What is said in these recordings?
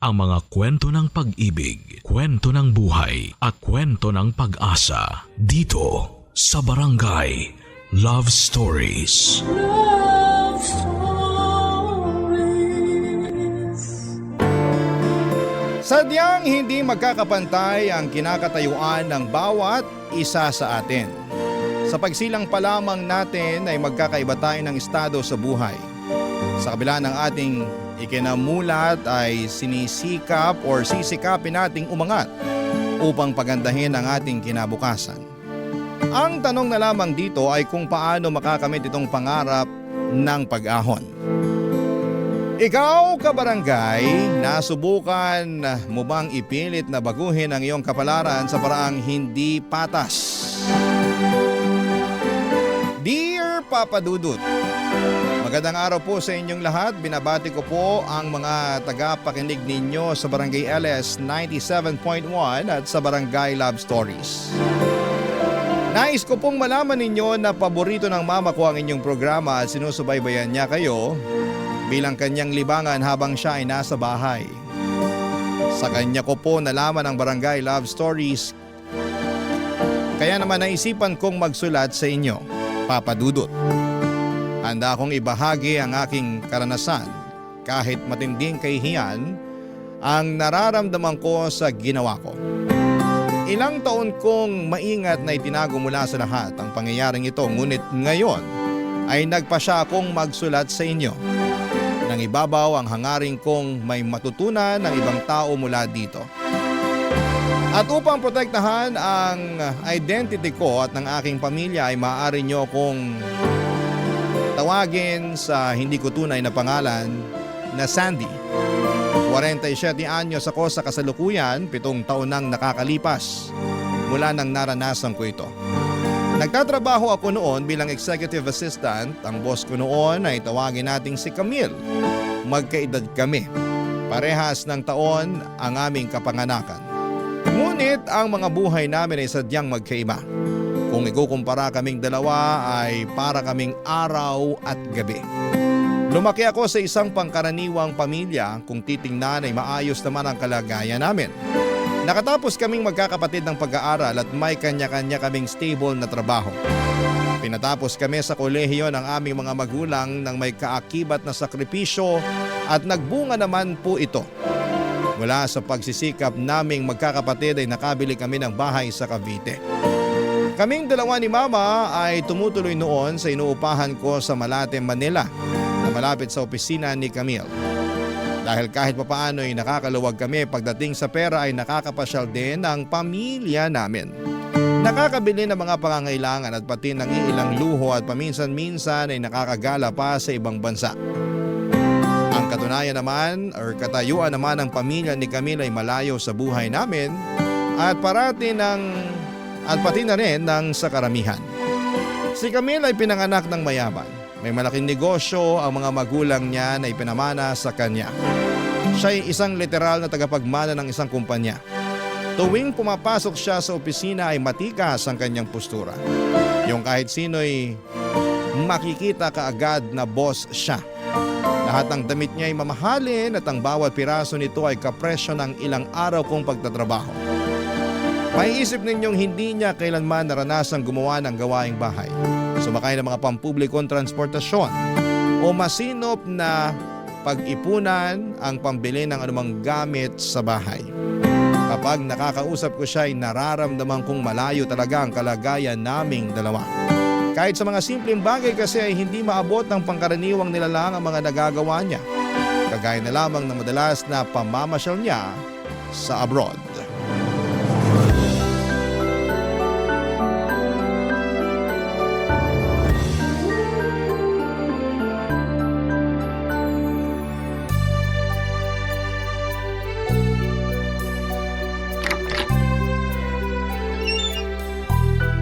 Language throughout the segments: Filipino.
ang mga kwento ng pag-ibig, kwento ng buhay at kwento ng pag-asa dito sa Barangay Love Stories. Love Stories. Sadyang hindi magkakapantay ang kinakatayuan ng bawat isa sa atin. Sa pagsilang pa lamang natin ay magkakaiba tayo ng estado sa buhay. Sa kabila ng ating ikinamulat ay sinisikap or sisikapin nating umangat upang pagandahin ang ating kinabukasan. Ang tanong na lamang dito ay kung paano makakamit itong pangarap ng pag-ahon. Ikaw, kabarangay, nasubukan mo bang ipilit na baguhin ang iyong kapalaran sa paraang hindi patas? Dear Papa Dudut, magandang araw po sa inyong lahat. Binabati ko po ang mga tagapakinig ninyo sa Barangay LS 97.1 at sa Barangay Love Stories. Nais ko pong malaman ninyo na paborito ng mama ko ang inyong programa at sinusubaybayan niya kayo bilang kanyang libangan habang siya ay nasa bahay. Sa kanya ko po nalaman ang Barangay Love Stories, kaya naman naisipan kong magsulat sa inyo, Papa Dudut. Handa akong ibahagi ang aking karanasan kahit matinding kahihiyan ang nararamdaman ko sa ginawa ko. Ilang taon kong maingat na itinago mula sa lahat ang pangyayaring ito, ngunit ngayon ay nagpasya akong magsulat sa inyo. Nang ibabaw ang hangaring kong may matutunan ng ibang tao mula dito. At upang protektahan ang identity ko at ng aking pamilya ay maaari nyo akong tawagin sa hindi ko tunay na pangalan na Sandy. 47 anyos ako sa kasalukuyan, 7 taon nang nakakalipas mula nang naranasan ko ito. Nagtatrabaho ako noon bilang executive assistant. Ang boss ko noon ay tawagin nating si Camille. Magkaedad kami. Parehas ng taon ang aming kapanganakan. Ngunit ang mga buhay namin ay sadyang magkaiba. Kung ikukumpara kaming dalawa ay para kaming araw at gabi. Lumaki ako sa isang pangkaraniwang pamilya. Kung titingnan ay maayos naman ang kalagayan namin. Nakatapos kaming magkakapatid ng pag-aaral at may kanya-kanya kaming stable na trabaho. Pinatapos kami sa kolehiyo ng aming mga magulang nang may kaakibat na sakripisyo at nagbunga naman po ito. Mula sa pagsisikap naming magkakapatid ay nakabili kami ng bahay sa Cavite. Kaming dalawa ni Mama ay tumutuloy noon sa inuupahan ko sa Malate, Manila na malapit sa opisina ni Camille. Dahil kahit papaano ay nakakaluwag kami pagdating sa pera ay nakakapasyal din ang pamilya namin. Nakakabili ng mga pangangailangan at pati ng ilang luho at paminsan-minsan ay nakakagala pa sa ibang bansa. Ang katunayan naman or katayuan naman ng pamilya ni Camille ay malayo sa buhay namin at pati na rin ng sa karamihan. Si Camille ay pinanganak ng mayaman. May malaking negosyo ang mga magulang niya na ipinamana sa kanya. Siya ay isang literal na tagapagmana ng isang kumpanya. Tuwing pumapasok siya sa opisina ay matikas ang kanyang postura. Yung kahit sino'y makikita kaagad na boss siya. Lahat ng damit niya ay mamahalin at ang bawat piraso nito ay kapresyo ng ilang araw kong pagtatrabaho. May isip ninyong hindi niya kailanman naranasang gumawa ng gawaing bahay, sumakay ng mga pampublikong transportasyon o masinop na pag-ipunan ang pambili ng anumang gamit sa bahay. Kapag nakakausap ko siya ay nararamdaman kong malayo talaga ang kalagayan naming dalawa. Kahit sa mga simpleng bagay kasi ay hindi maabot ng pangkaraniwang nilalang ang mga nagagawa niya. Kagaya na lamang ng madalas na pamamasyal niya sa abroad.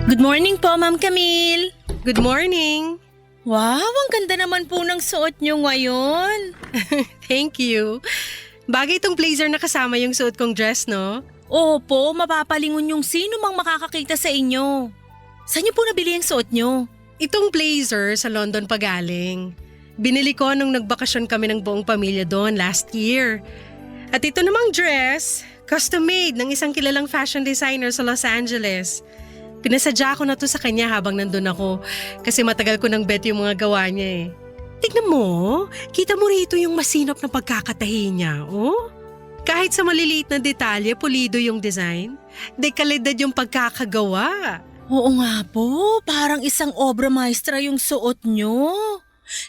Good morning po, Ma'am Camille. Good morning. Wow, ang ganda naman po ng suot nyo ngayon. Thank you. Bagay itong blazer na kasama yung suot kong dress, no? Opo, mapapalingon yung sino mang makakakita sa inyo. Saan niyo po nabili ang suot nyo? Itong blazer sa London pa galing. Binili ko nung nagbakasyon kami ng buong pamilya doon last year. At ito namang dress, custom made ng isang kilalang fashion designer sa Los Angeles. Pinasadya ko na to sa kanya habang nandun ako kasi matagal ko nang bet yung mga gawa niya eh. Tignan mo, kita mo rito yung masinop na pagkakatahi niya, oh? Kahit sa maliliit na detalye, pulido yung design. Dekalidad yung pagkakagawa. Oo nga po, parang isang obra maestra yung suot nyo.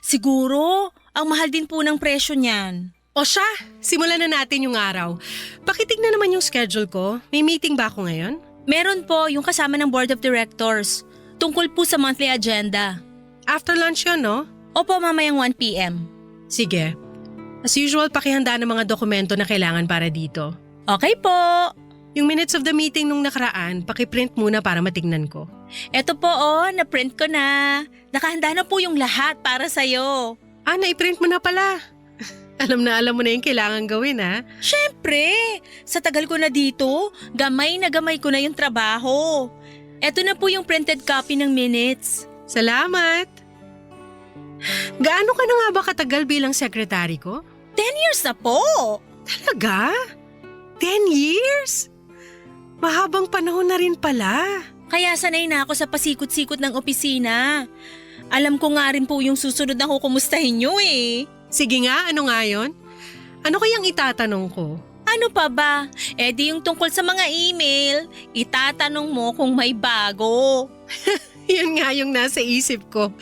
Siguro, ang mahal din po ng presyo niyan. O siya, simulan na natin yung araw. Pakitignan naman yung schedule ko. May meeting ba ako ngayon? Meron po yung kasama ng Board of Directors. Tungkol po sa monthly agenda. After lunch yun, no? Opo, mamayang 1 p.m. Sige. As usual, pakihanda ng mga dokumento na kailangan para dito. Okay po. Yung minutes of the meeting nung nakaraan, pakiprint muna para matignan ko. Eto po na-print ko na. Nakahanda na po yung lahat para sa'yo. Ah, naiprint mo na pala. alam mo na yung kailangan gawin, ha? Siyempre, sa tagal ko na dito, gamay na gamay ko na yung trabaho. Eto na po yung printed copy ng minutes. Salamat! Gaano ka na nga ba katagal bilang secretary ko? 10 years na po. Talaga? 10 years? Mahabang panahon na rin pala. Kaya sanay na ako sa pasikot-sikot ng opisina. Alam ko nga rin po yung susunod na kukumustahin nyo eh. Sige nga, ano nga yun? Ano kayang itatanong ko? Ano pa ba? Eh di yung tungkol sa mga email, itatanong mo kung may bago. Yan nga yung nasa isip ko.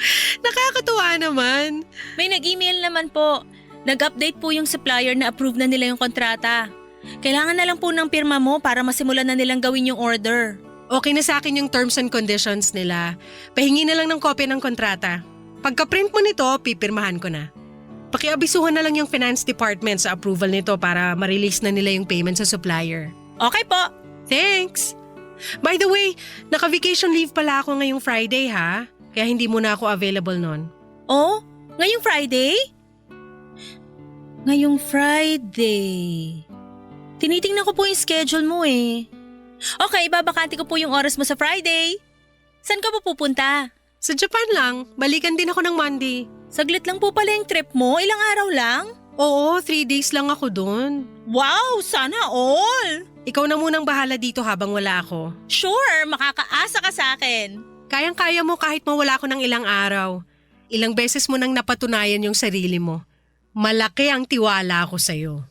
Nakakatuwa naman. May nag-email naman po. Nag-update po yung supplier na approve na nila yung kontrata. Kailangan na lang po ng pirma mo para masimulan na nilang gawin yung order. Okay na sa akin yung terms and conditions nila. Pahingi na lang ng kopya ng kontrata. Pagka-print mo nito, pipirmahan ko na. Pakiabisuhan na lang yung finance department sa approval nito para ma-release na nila yung payment sa supplier. Okay po. Thanks! By the way, naka-vacation leave pala ako ngayong Friday ha. Kaya hindi muna ako available nun. Oh, ngayong Friday? Ngayong Friday. Tinitingnan ko po yung schedule mo eh. Okay, babakante ko po yung oras mo sa Friday. Saan ka po pupunta? Sa Japan lang, balikan din ako ng Monday. Saglit lang po pala yung trip mo, ilang araw lang? Oo, 3 days lang ako dun. Wow, sana all! Ikaw na munang bahala dito habang wala ako. Sure, makakaasa ka sa akin. Kayang-kaya mo kahit mawala ko ng ilang araw. Ilang beses mo nang napatunayan yung sarili mo. Malaki ang tiwala ko sa'yo.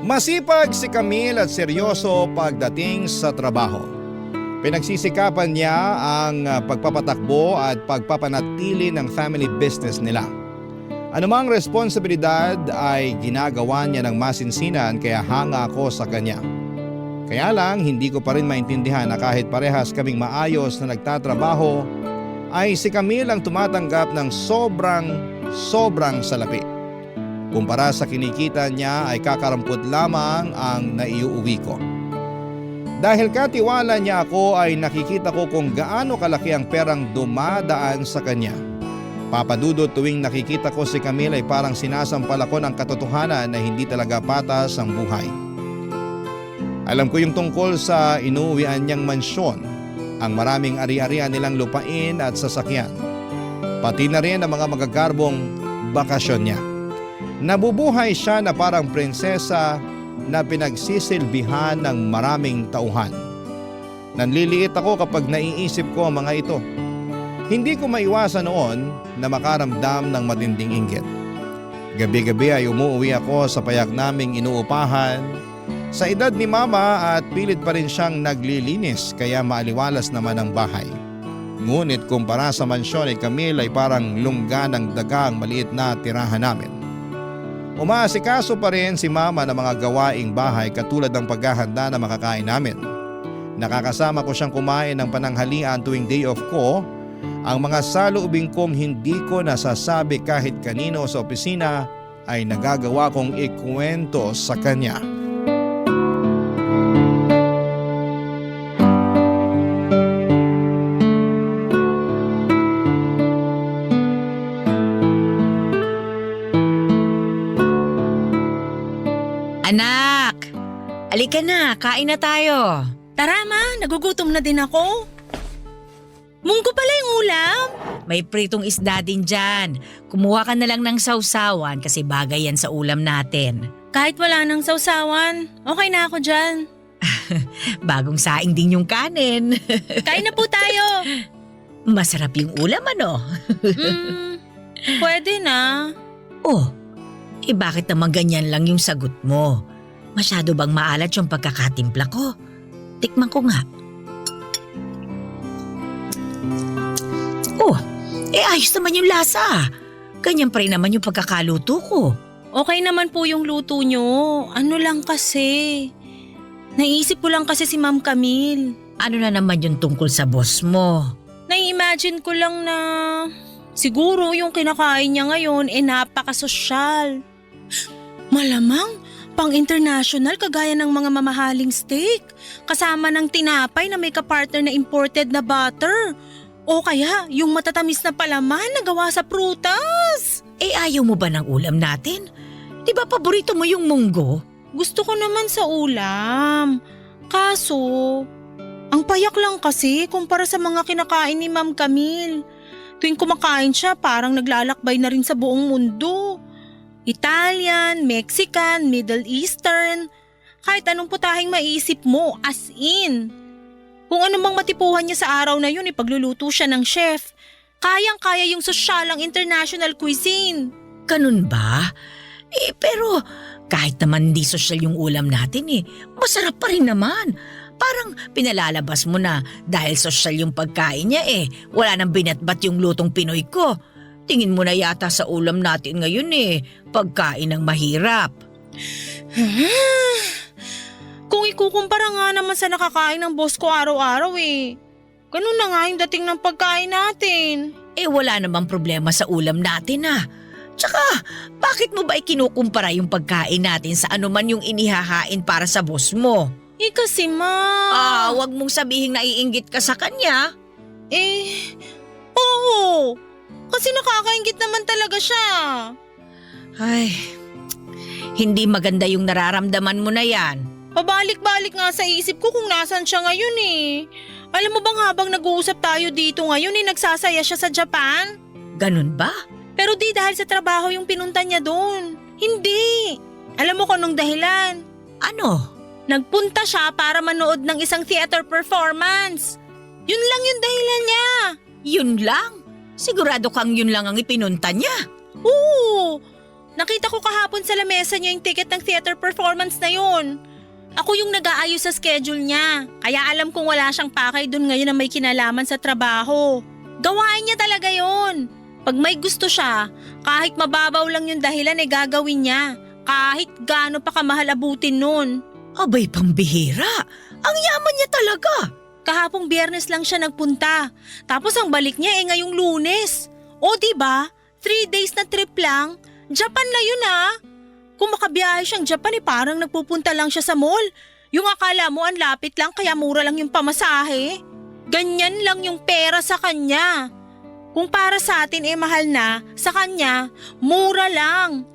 Masipag si Camille at seryoso pagdating sa trabaho. Pinagsisikapan niya ang pagpapatakbo at pagpapanatili ng family business nila. Anumang responsibilidad ay ginagawa niya ng masinsinan kaya hanga ako sa kanya. Kaya lang hindi ko pa rin maintindihan na kahit parehas kaming maayos na nagtatrabaho ay si Camille ang tumatanggap ng sobrang salapi. Kumpara sa kinikita niya ay kakarampot lamang ang naiuwi ko. Dahil katiwala niya ako ay nakikita ko kung gaano kalaki ang perang dumadaan sa kanya. Papadudot tuwing nakikita ko si Camille ay parang sinasampal ako ng katotohanan na hindi talaga patas ang buhay. Alam ko yung tungkol sa inuuwian niyang mansyon, ang maraming ari-arian nilang lupain at sasakyan. Pati na rin ang mga magagarbong bakasyon niya. Nabubuhay siya na parang prinsesa na pinagsisilbihan ng maraming tauhan. Nanliliit ako kapag naiisip ko ang mga ito. Hindi ko maiwasan noon na makaramdam ng matinding inggit. Gabi-gabi ay umuwi ako sa payak naming inuupahan. Sa edad ni Mama at pilit pa rin siyang naglilinis kaya maaliwalas naman ang bahay. Ngunit kumpara sa mansyon ay Camille ay parang lungga ng daga ang maliit na tirahan namin. Umaasikaso pa rin si Mama ng mga gawaing bahay katulad ng paghahanda na makakain namin. Nakakasama ko siyang kumain ng pananghalian tuwing day off ko. Ang mga saloobin kong hindi ko nasasabi kahit kanino sa opisina ay nagagawa kong ikwento sa kanya. Anak! Alika na, kain na tayo. Tara ma, nagugutom na din ako. Munggo pala yung ulam. may pritong isda din dyan. Kumuha ka na lang ng sausawan kasi bagay yan sa ulam natin. Kahit wala nang sausawan, okay na ako dyan. Bagong saing din yung kanin. Kain na po tayo. Masarap yung ulam ano? Pwede na. Oh, bakit naman ganyan lang yung sagot mo? Masyado bang maalat yung pagkakatimpla ko? Tikman ko nga. Oh, ayos naman yung lasa. Ganyan pa rin naman yung pagkakaluto ko. Okay naman po yung luto nyo. Ano lang kasi. Naisip ko lang kasi si Ma'am Camille. Ano na naman yung tungkol sa boss mo? Nai-imagine ko lang na siguro yung kinakain niya ngayon napakasosyal. Malamang pang-international kagaya ng mga mamahaling steak kasama ng tinapay na may kapartner na imported na butter. O kaya yung matatamis na palaman na gawa sa prutas. Ayaw mo ba ng ulam natin? Di ba paborito mo yung munggo? Gusto ko naman sa ulam. Kaso, ang payak lang kasi kumpara sa mga kinakain ni Ma'am Camille. Tuwing kumakain siya parang naglalakbay na rin sa buong mundo. Italian, Mexican, Middle Eastern, kahit anong putahing maisip mo, as in. Kung ano mang matipuhan niya sa araw na yun, ipagluluto siya ng chef. Kayang-kaya yung sosyalang international cuisine. Ganun ba? Pero kahit naman di sosyal yung ulam natin masarap pa rin naman. Parang pinalalabas mo na dahil sosyal yung pagkain niya wala nang binatbat yung lutong Pinoy ko. Tingin mo na yata sa ulam natin ngayon pagkain ng mahirap. Kung ikukumpara nga naman sa nakakain ng boss ko araw-araw ganun na nga yung dating ng pagkain natin. Wala namang problema sa ulam natin Tsaka, bakit mo ba kinukumpara yung pagkain natin sa anuman yung inihahain para sa boss mo? Kasi ma... Wag mong sabihing naiinggit ka sa kanya. Oo. Kasi nakakaingit naman talaga siya. Ay, hindi maganda yung nararamdaman mo na yan. Pabalik-balik nga sa isip ko kung nasan siya ngayon Alam mo bang habang nag-uusap tayo dito ngayon nagsasaya siya sa Japan? Ganun ba? Pero di dahil sa trabaho yung pinunta niya doon. Hindi. Alam mo kung anong dahilan? Ano? Nagpunta siya para manood ng isang theater performance. Yun lang yung dahilan niya. Yun lang? Sigurado kang yun lang ang ipinunta niya? Oo. Nakita ko kahapon sa lamesa niya yung ticket ng theater performance na yun. Ako yung nag-aayos sa schedule niya. Kaya alam kong wala siyang pakay doon ngayon na may kinalaman sa trabaho. Gawain niya talaga yun. Pag may gusto siya, kahit mababaw lang yung dahilan gagawin niya. Kahit gaano pa kamahal abutin nun. Abay, pambihira. Ang yaman niya talaga. Kahapong Biyernes lang siya nagpunta. Tapos ang balik niya ngayong Lunes. O diba? 3 days na trip lang. Japan na yun Kung makabiyahe siyang Japan parang nagpupunta lang siya sa mall. Yung akala mo ang lapit lang kaya mura lang yung pamasahe. Ganyan lang yung pera sa kanya. Kung para sa atin mahal na, sa kanya, mura lang.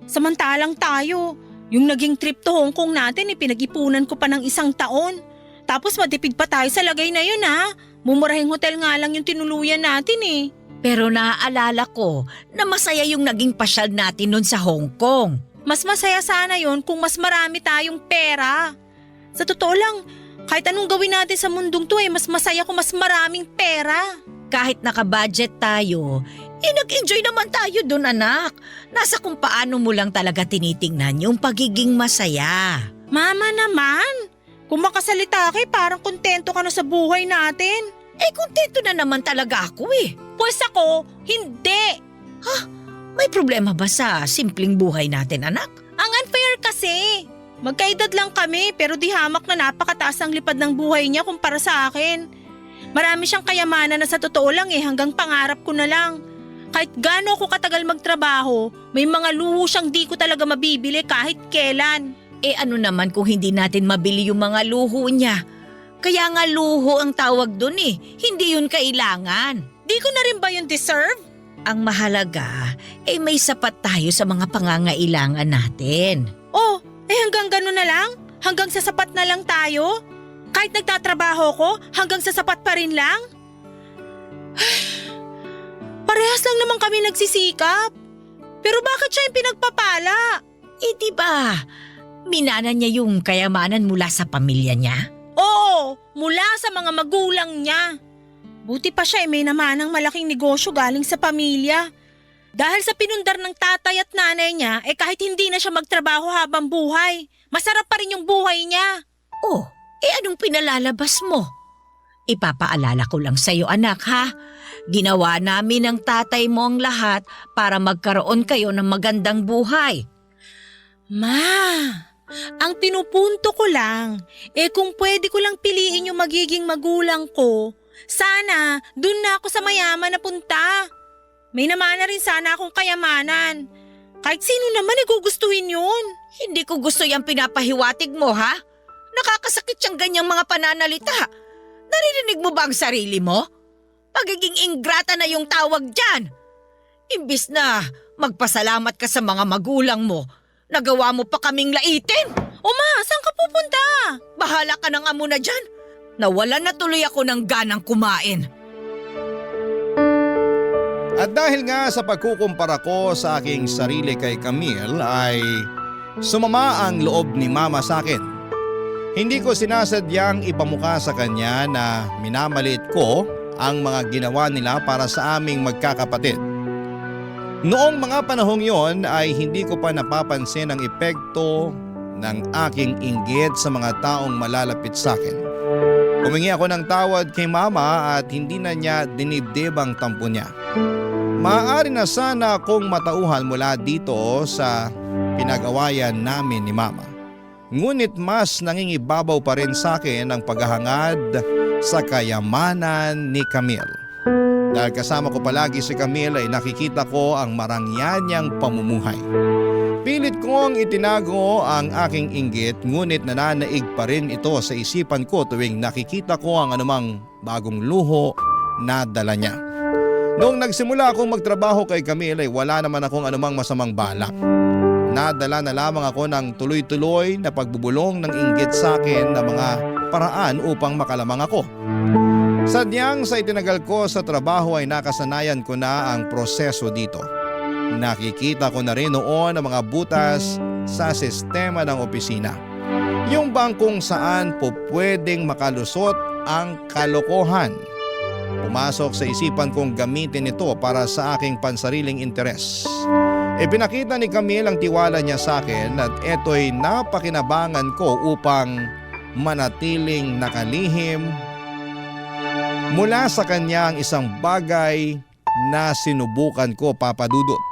Samantalang tayo, yung naging trip to Hong Kong natin pinag-ipunan ko pa ng 1 taon. Tapos matipid pa tayo sa lagay na yun Mumurahing hotel nga lang yung tinuluyan natin Pero naaalala ko na masaya yung naging pasyal natin nun sa Hong Kong. Mas masaya sana yun kung mas marami tayong pera. Sa totoo lang, kahit anong gawin natin sa mundong to mas masaya kung mas maraming pera. Kahit naka-budget tayo, nag-enjoy naman tayo dun anak. Nasa kung paano mo lang talaga tinitingnan yung pagiging masaya. Mama naman, kung makasalita ka parang kontento ka na sa buhay natin. Kontento na naman talaga ako Pues ako, hindi. May problema ba sa simpleng buhay natin anak? Ang unfair kasi. Magkaedad lang kami pero di hamak na napakataas ang lipad ng buhay niya kumpara sa akin. Marami siyang kayamanan na sa totoo lang hanggang pangarap ko na lang. Kahit gaano ako katagal magtrabaho, may mga luho siyang di ko talaga mabibili kahit kailan. Ano naman kung hindi natin mabili yung mga luho niya? Kaya nga luho ang tawag dun hindi yun kailangan. Di ko na rin ba yun deserve? Ang mahalaga may sapat tayo sa mga pangangailangan natin. Hanggang gano'n na lang? Hanggang sa sapat na lang tayo? Kahit nagtatrabaho ko, hanggang sa sapat pa rin lang? Parehas lang naman kami nagsisikap. Pero bakit siya yung pinagpapala? Eh di ba, minana niya yung kayamanan mula sa pamilya niya? Oo, mula sa mga magulang niya. Buti pa siya may namanang malaking negosyo galing sa pamilya. Dahil sa pinundar ng tatay at nanay niya, kahit hindi na siya magtrabaho habang buhay, masarap pa rin yung buhay niya. Oh, anong pinalalabas mo? Ipapaalala ko lang sa'yo anak ha. Ginawa namin ng tatay mo ang lahat para magkaroon kayo ng magandang buhay. Ma, ang pinupunto ko lang, kung pwede ko lang piliin yung magiging magulang ko, sana dun na ako sa mayaman na punta. May namana rin sana akong kayamanan. Kahit sino naman gugustuhin yun. Hindi ko gusto yung pinapahiwatig mo ha. Nakakasakit siyang ganyang mga pananalita. Naririnig mo ba ang sarili mo? Pagiging ingrata na yung tawag dyan. Imbis na magpasalamat ka sa mga magulang mo, nagawa mo pa kaming laitin. O ma, saan ka pupunta? Bahala ka ng amo na dyan. Nawalan na tuloy ako ng ganang kumain. At dahil nga sa pagkukumpara ko sa aking sarili kay Camille ay sumama ang loob ni Mama sa akin. Hindi ko sinasadyang ipamukha sa kanya na minamaliit ko ang mga ginawa nila para sa aming magkakapatid. Noong mga panahong yon ay hindi ko pa napapansin ang epekto ng aking inggit sa mga taong malalapit sa akin. Humingi ako ng tawad kay Mama at hindi na niya dinibdib ang tampo niya. Maaari na sana akong matauhan mula dito sa pinag-awayan namin ni Mama. Ngunit mas nangingibabaw pa rin sa akin ang paghahangad sa kayamanan ni Camille. Dahil kasama ko palagi si Camille ay nakikita ko ang marangyanyang pamumuhay. Pilit kong itinago ang aking inggit ngunit nananaig pa rin ito sa isipan ko tuwing nakikita ko ang anumang bagong luho na dala niya. Noong nagsimula akong magtrabaho kay Camille ay wala naman akong anumang masamang balak. Nadala na lamang ako ng tuloy-tuloy na pagbubulong ng inggit sa akin na mga paraan upang makalamang ako. Sadyang sa itinagal ko sa trabaho ay nakasanayan ko na ang proseso dito. Nakikita ko na rin noon ang mga butas sa sistema ng opisina. Yung bangkong saan po pwedeng makalusot ang kalokohan. Pumasok sa isipan kong gamitin ito para sa aking pansariling interes. Ipinakita ni Camille ang tiwala niya sa akin at eto'y napakinabangan ko upang manatiling nakalihim mula sa kanya ang isang bagay na sinubukan ko, Papa Dudut.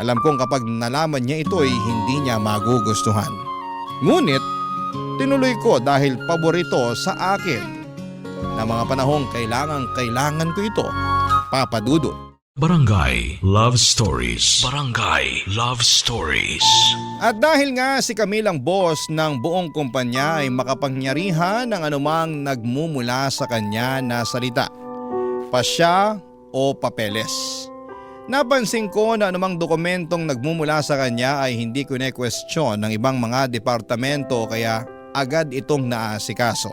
Alam kong kapag nalaman niya ito'y hindi niya magugustuhan. Ngunit tinuloy ko dahil paborito sa akin na mga panahong kailangan ko ito, Papa Dudut. Barangay Love Stories. Barangay Love Stories. At dahil nga si Camille ang boss ng buong kumpanya ay makapangyarihan ng anumang nagmumula sa kanya na salita, pasya o papeles. Napansin ko na anumang dokumentong nagmumula sa kanya ay hindi kine-question ng ibang mga departamento kaya agad itong naasikaso.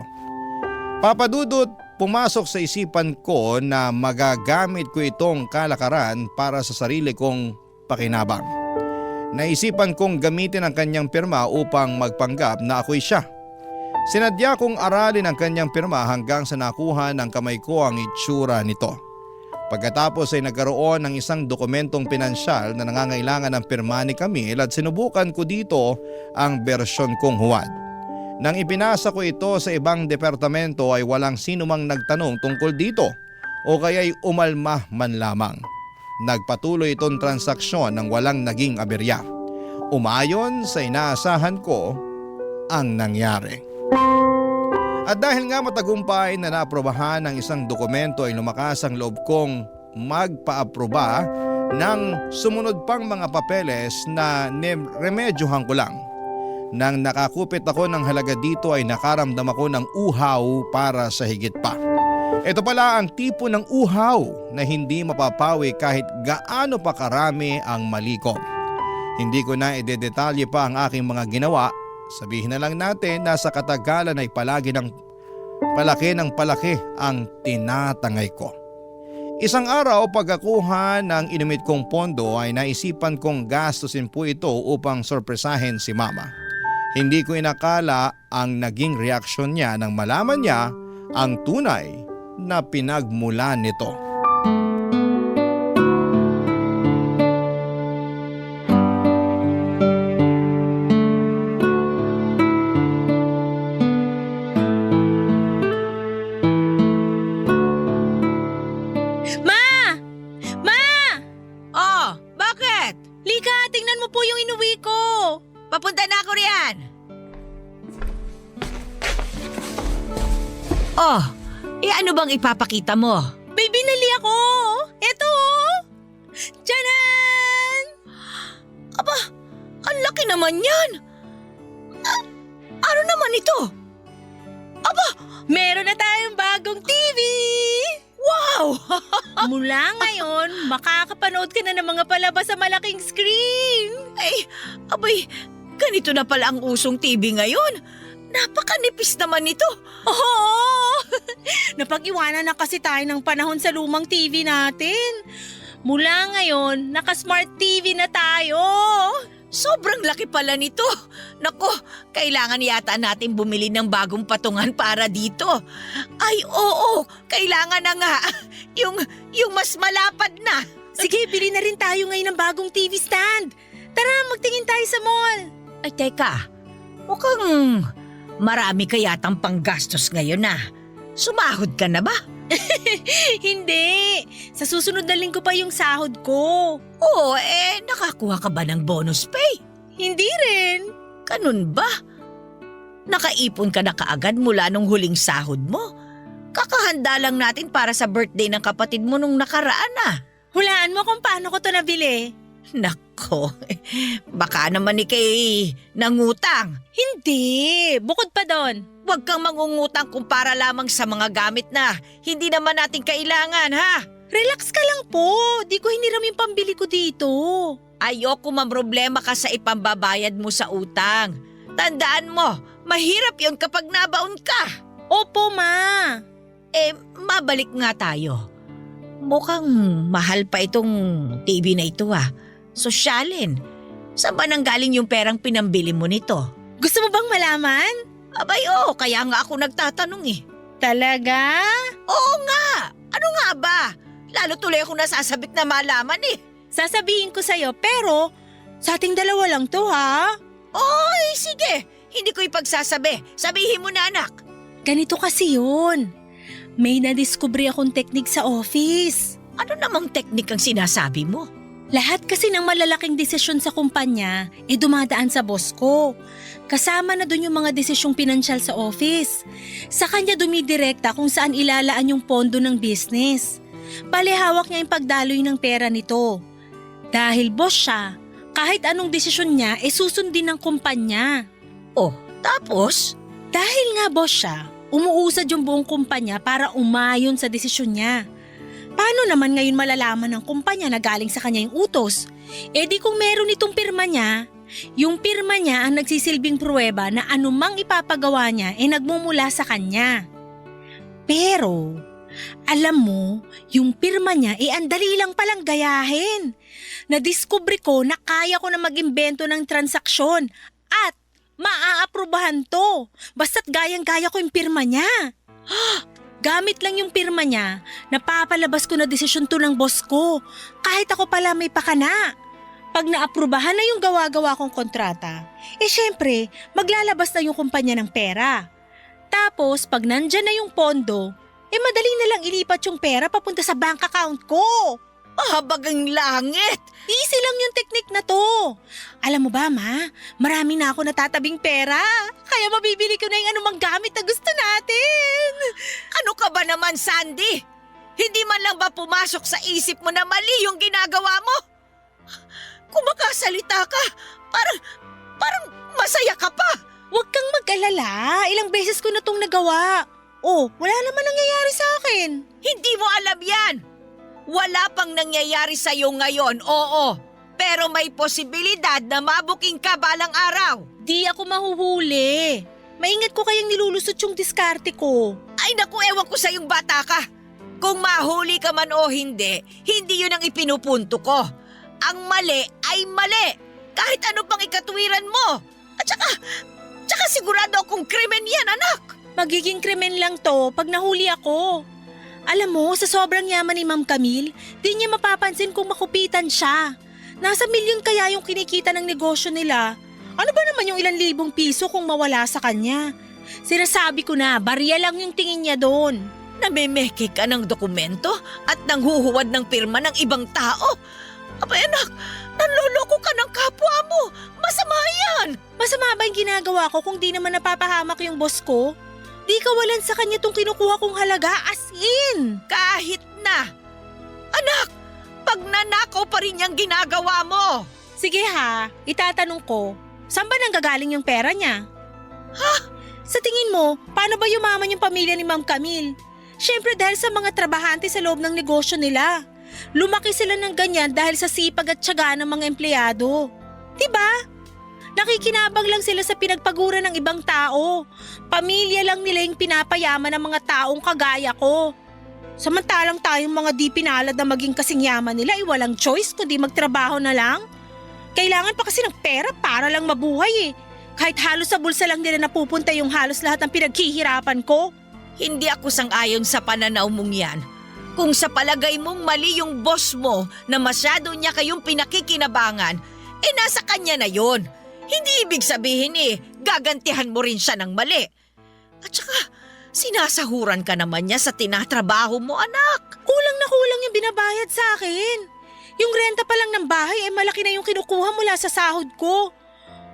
Papa Dudut, pumasok sa isipan ko na magagamit ko itong kalakaran para sa sarili kong pakinabang. Naisipan kong gamitin ang kanyang pirma upang magpanggap na ako'y siya. Sinadya kong aralin ang kanyang pirma hanggang sa nakuha ng kamay ko ang itsura nito. Pagkatapos ay nagkaroon ng isang dokumentong pinansyal na nangangailangan ng pirma ni Camille at sinubukan ko dito ang bersyon kong huwad. Nang ipinasa ko ito sa ibang departamento ay walang sinumang nagtanong tungkol dito o kaya'y umalma man lamang. Nagpatuloy itong transaksyon nang walang naging aberya. Umayon sa inaasahan ko ang nangyari. At dahil nga matagumpay na naaprobahan ng isang dokumento ay lumakas ang loob kong magpaaproba ng sumunod pang mga papeles na remedyohan ko lang. Nang nakakupit ako ng halaga dito ay nakaramdam ako ng uhaw para sa higit pa. Ito pala ang tipo ng uhaw na hindi mapapawi kahit gaano pa karami ang mali ko. Hindi ko na idedetalye pa ang aking mga ginawa. Sabihin na lang natin na sa katagalan ay palaki ng palaki ang tinatangay ko. Isang araw pagkakuha ng inumit kong pondo ay naisipan kong gastusin po ito upang sorpresahin si mama. Hindi ko inakala ang naging reaksyon niya nang malaman niya ang tunay na pinagmulan nito. Ma! Ma! Oh, bakit? Lika, tingnan mo po yung inuwi ko. Papunta na ako riyan. Oh, ano bang ipapakita mo? May binili ako. Eto. Tiyanan! Aba, ang laki naman yan. Ano naman ito? Aba, Meron na tayong bagong TV! wow! Mula ngayon, makakapanood ka na ng mga palabas sa malaking screen. Ay, abay, ganito na pala ang usong TV ngayon. Napakanipis naman ito. Oo! Napag-iwanan na kasi tayo ng panahon sa lumang TV natin. Mula ngayon, naka-smart TV na tayo. Sobrang laki pala nito. Nako, kailangan yata natin bumili ng bagong patungan para dito. Ay, oo, kailangan na nga. Yung mas malapad na. Sige, bili na rin tayo ngayon ng bagong TV stand. Tara, magtingin tayo sa mall. Ay, teka. Mukhang marami ka yatang panggastos ngayon na. Sumahod ka na ba? Hindi. Sa susunod na linggo pa yung sahod ko. Oo, nakakuha ka ba ng bonus pay? Hindi rin. Ganun ba? Nakaipon ka na kaagad mula nung huling sahod mo? Kakahanda lang natin para sa birthday ng kapatid mo nung nakaraan ah. Hulaan mo kung paano ko to nabili. Nako, baka naman ni kay nangutang. Hindi. Bukod pa doon. Huwag kang mangungutang kung para lamang sa mga gamit na hindi naman natin kailangan, ha? Relax ka lang po. Di ko hiniram yung pambili ko dito. Ayoko mamroblema ka sa ipambabayad mo sa utang. Tandaan mo, mahirap yon kapag nabaon ka. Opo, ma. Mabalik nga tayo. Mukhang mahal pa itong TV na ito ah. Sosyalin. Saan ba nanggaling yung perang pinambili mo nito? Gusto mo bang malaman? Abay kaya nga ako nagtatanong eh. Talaga? Oo nga! Ano nga ba? Lalo tuloy ako nasasabik na malaman eh. Sasabihin ko sa'yo, pero sa ating dalawa lang to, ha? Oy, sige. Hindi ko ipagsasabi. Sabihin mo na anak. Ganito kasi yun. May nadiskubre akong teknik sa office. Ano namang teknik ang sinasabi mo? Lahat kasi ng malalaking desisyon sa kumpanya dumadaan sa boss ko. Kasama na dun yung mga desisyong pinansyal sa office. Sa kanya dumidirekta kung saan ilalaan yung pondo ng business. Bale hawak niya yung pagdaloy ng pera nito. Dahil boss siya, kahit anong desisyon niya susundin ng kumpanya. Oh, tapos? Dahil nga boss siya, umuusad yung buong kumpanya para umayon sa desisyon niya. Paano naman ngayon malalaman ng kumpanya na galing sa kanya yung utos? Di kung meron itong pirma niya, yung pirma niya ang nagsisilbing pruweba na anumang ipapagawa niya nagmumula sa kanya. Pero, alam mo, yung pirma niya andali lang palang gayahin. Nadiskubre ko na kaya ko na mag-imbento ng transaksyon at maaaprubahan to. Basta't gayang-gaya ko yung pirma niya. Gamit lang yung pirma niya, napapalabas ko na desisyon to ng boss ko, kahit ako pala may pakana. Pag naaprubahan na yung gawa-gawa kong kontrata, syempre, maglalabas na yung kumpanya ng pera. Tapos, pag nandyan na yung pondo, madali na lang ilipat yung pera papunta sa bank account ko. Bagang langit! Easy lang yung teknik na to. Alam mo ba, ma? Marami na ako natatabing pera. Kaya mabibili ko na yung anumang gamit na gusto natin. Ano ka ba naman, Sandy? Hindi man lang ba pumasok sa isip mo na mali yung ginagawa mo? Kung makasalita ka, parang masaya ka pa. Huwag kang mag-alala. Ilang beses ko na tong nagawa. Wala naman nangyayari sa akin. Hindi mo alam yan. Wala pang nangyayari sa'yo ngayon, oo. Pero may posibilidad na mabuking ka balang araw. Di ako mahuhuli. Maingat ko kayang nilulusot yung diskarte ko. Ay naku, ewan ko sa'yong bata ka. Kung mahuli ka man o hindi, hindi yun ang ipinupunto ko. Ang mali ay mali. Kahit ano pang ikatwiran mo. At saka sigurado akong krimen yan, anak. Magiging krimen lang to pag nahuli ako. Alam mo, sa sobrang yaman ni Ma'am Camille, di niya mapapansin kung makupitan siya. Nasa milyon kaya yung kinikita ng negosyo nila. Ano ba naman yung ilang libong piso kung mawala sa kanya? Sinasabi ko na, barya lang yung tingin niya doon. Namemeke ka ng dokumento at nanghuhuwad ng pirma ng ibang tao. Abay anak, nanloloko ka ng kapwa mo. Masama yan. Masama ba yung ginagawa ko kung di naman napapahamak yung boss ko? Di kawalan sa kanya tong kinukuha kong halaga, as in. Kahit na. Anak, pag nanakaw pa rin yung ginagawa mo. Sige ha, itatanong ko, saan ba nanggagaling yung pera niya? Ha? Sa tingin mo, paano ba yumaman yung pamilya ni Ma'am Camille? Siyempre dahil sa mga trabahante sa loob ng negosyo nila. Lumaki sila ng ganyan dahil sa sipag at tiyaga ng mga empleyado. Diba? Nakikinabang lang sila sa pinagpagura ng ibang tao. Pamilya lang nila yung pinapayaman ng mga taong kagaya ko. Samantalang tayong mga di pinalad na maging kasing yaman nila ay walang choice kundi magtrabaho na lang. Kailangan pa kasi ng pera para lang mabuhay eh. Kahit halos sa bulsa lang nila napupunta yung halos lahat ng pinaghihirapan ko. Hindi ako sang-ayon sa pananaw mong yan. Kung sa palagay mong mali yung boss mo na masyado niya kayong pinakikinabangan, nasa kanya na yon. Hindi ibig sabihin gagantihan mo rin siya ng mali. At saka, sinasahuran ka naman niya sa tinatrabaho mo, anak. Kulang na kulang yung binabayad sa akin. Yung renta pa lang ng bahay malaki na yung kinukuha mula sa sahod ko.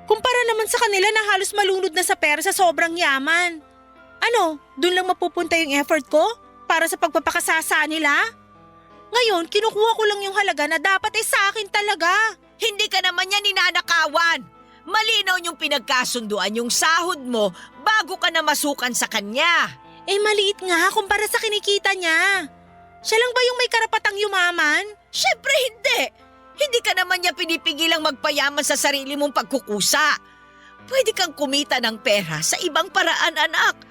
Kumpara naman sa kanila na halos malunod na sa pera sa sobrang yaman. Ano, dun lang mapupunta yung effort ko para sa pagpapakasasa nila? Ngayon, kinukuha ko lang yung halaga na dapat sa akin talaga. Hindi ka naman niya ninanakawan. Malinaw yung pinagkasunduan yung sahod mo bago ka na masukan sa kanya. Maliit nga kumpara sa kinikita niya. Siya lang ba yung may karapatang yumaman? Siyempre hindi. Hindi ka naman niya pinipigilang magpayaman sa sarili mong pagkukusa. Pwede kang kumita ng pera sa ibang paraan, anak.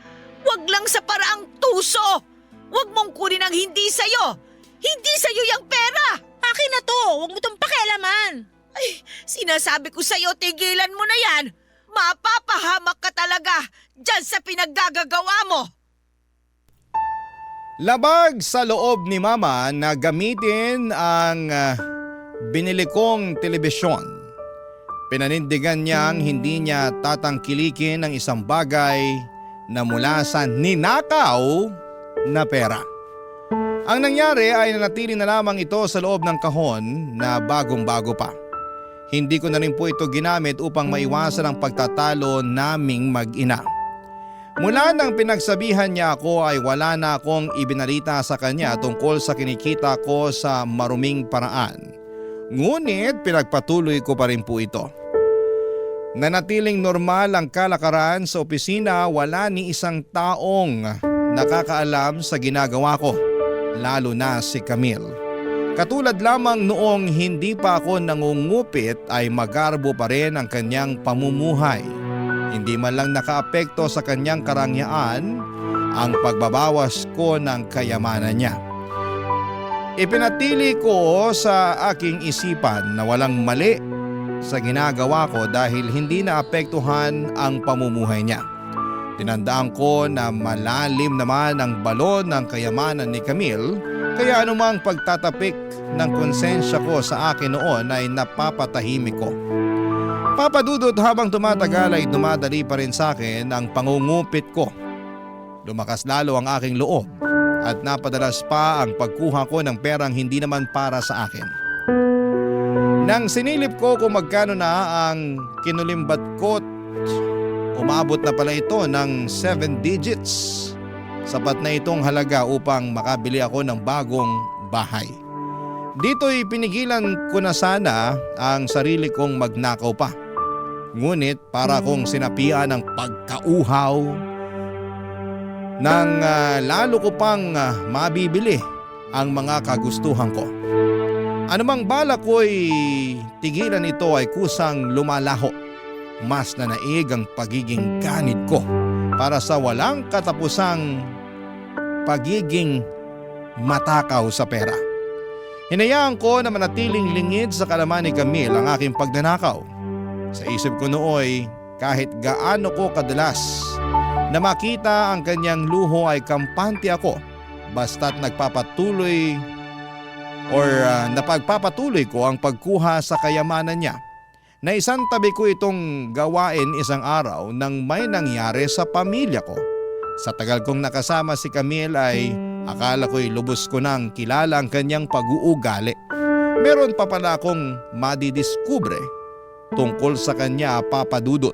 Huwag lang sa paraang tuso. Huwag mong kunin ang hindi sa'yo. Hindi sa'yo yung pera. Akin na to, huwag mo tong pakialaman. Ay, sinasabi ko sa'yo, tigilan mo na yan. Mapapahamak ka talaga dyan sa pinaggagawa mo. Labag sa loob ni Mama na gamitin ang binili kong telebisyon. Pinanindigan niyang hindi niya tatangkilikin ang isang bagay na mula sa ninakaw na pera. Ang nangyari ay nanatili na lamang ito sa loob ng kahon na bagong-bago pa. Hindi ko na rin po ito ginamit upang maiwasan ang pagtatalo naming mag-ina. Mula nang pinagsabihan niya ako ay wala na akong ibinalita sa kanya tungkol sa kinikita ko sa maruming paraan. Ngunit pinagpatuloy ko pa rin po ito. Nanatiling normal ang kalakaran sa opisina, wala ni isang taong nakakaalam sa ginagawa ko, lalo na si Camille. Katulad lamang noong hindi pa ako nangungupit ay magarbo pa rin ang kanyang pamumuhay. Hindi man lang nakaapekto sa kanyang karangyaan ang pagbabawas ko ng kayamanan niya. Ipinatili ko sa aking isipan na walang mali sa ginagawa ko dahil hindi naapektuhan ang pamumuhay niya. Tinandaan ko na malalim naman ang balon ng kayamanan ni Camille, kaya anumang pagtatapik ng konsensya ko sa akin noon ay napapatahimik ko. Papadudot habang tumatagal ay dumadali pa rin sa akin ang pangungupit ko. Lumakas lalo ang aking loob at napadalas pa ang pagkuha ko ng perang hindi naman para sa akin. Nang sinilip ko kung magkano na ang kinulimbat ko, umabot na pala ito ng 7 digits. Sapat na itong halaga upang makabili ako ng bagong bahay. Dito'y pinigilan ko na sana ang sarili kong magnakaw pa. Ngunit para kong sinapian ng pagkauhaw nang lalo ko pang mabibili ang mga kagustuhan ko. Anumang balak ko'y tigilan ito ay kusang lumalaho. Mas nanaig ang pagiging ganit ko para sa walang katapusang pagiging matakaw sa pera. Hinayaan ko na manatiling lingid sa kalaman ni Camille ang aking pagnanakaw. Sa isip ko nooy, kahit gaano ko kadalas na makita ang kanyang luho ay kampante ako basta't napagpapatuloy ko ang pagkuha sa kayamanan niya. Na isang tabi ko itong gawain isang araw nang may nangyari sa pamilya ko. Sa tagal kong nakasama si Camille ay akala ko'y lubos ko nang kilala ang kanyang pag-uugali. Meron pa pala akong madidiskubre tungkol sa kanya, Papa Dudut.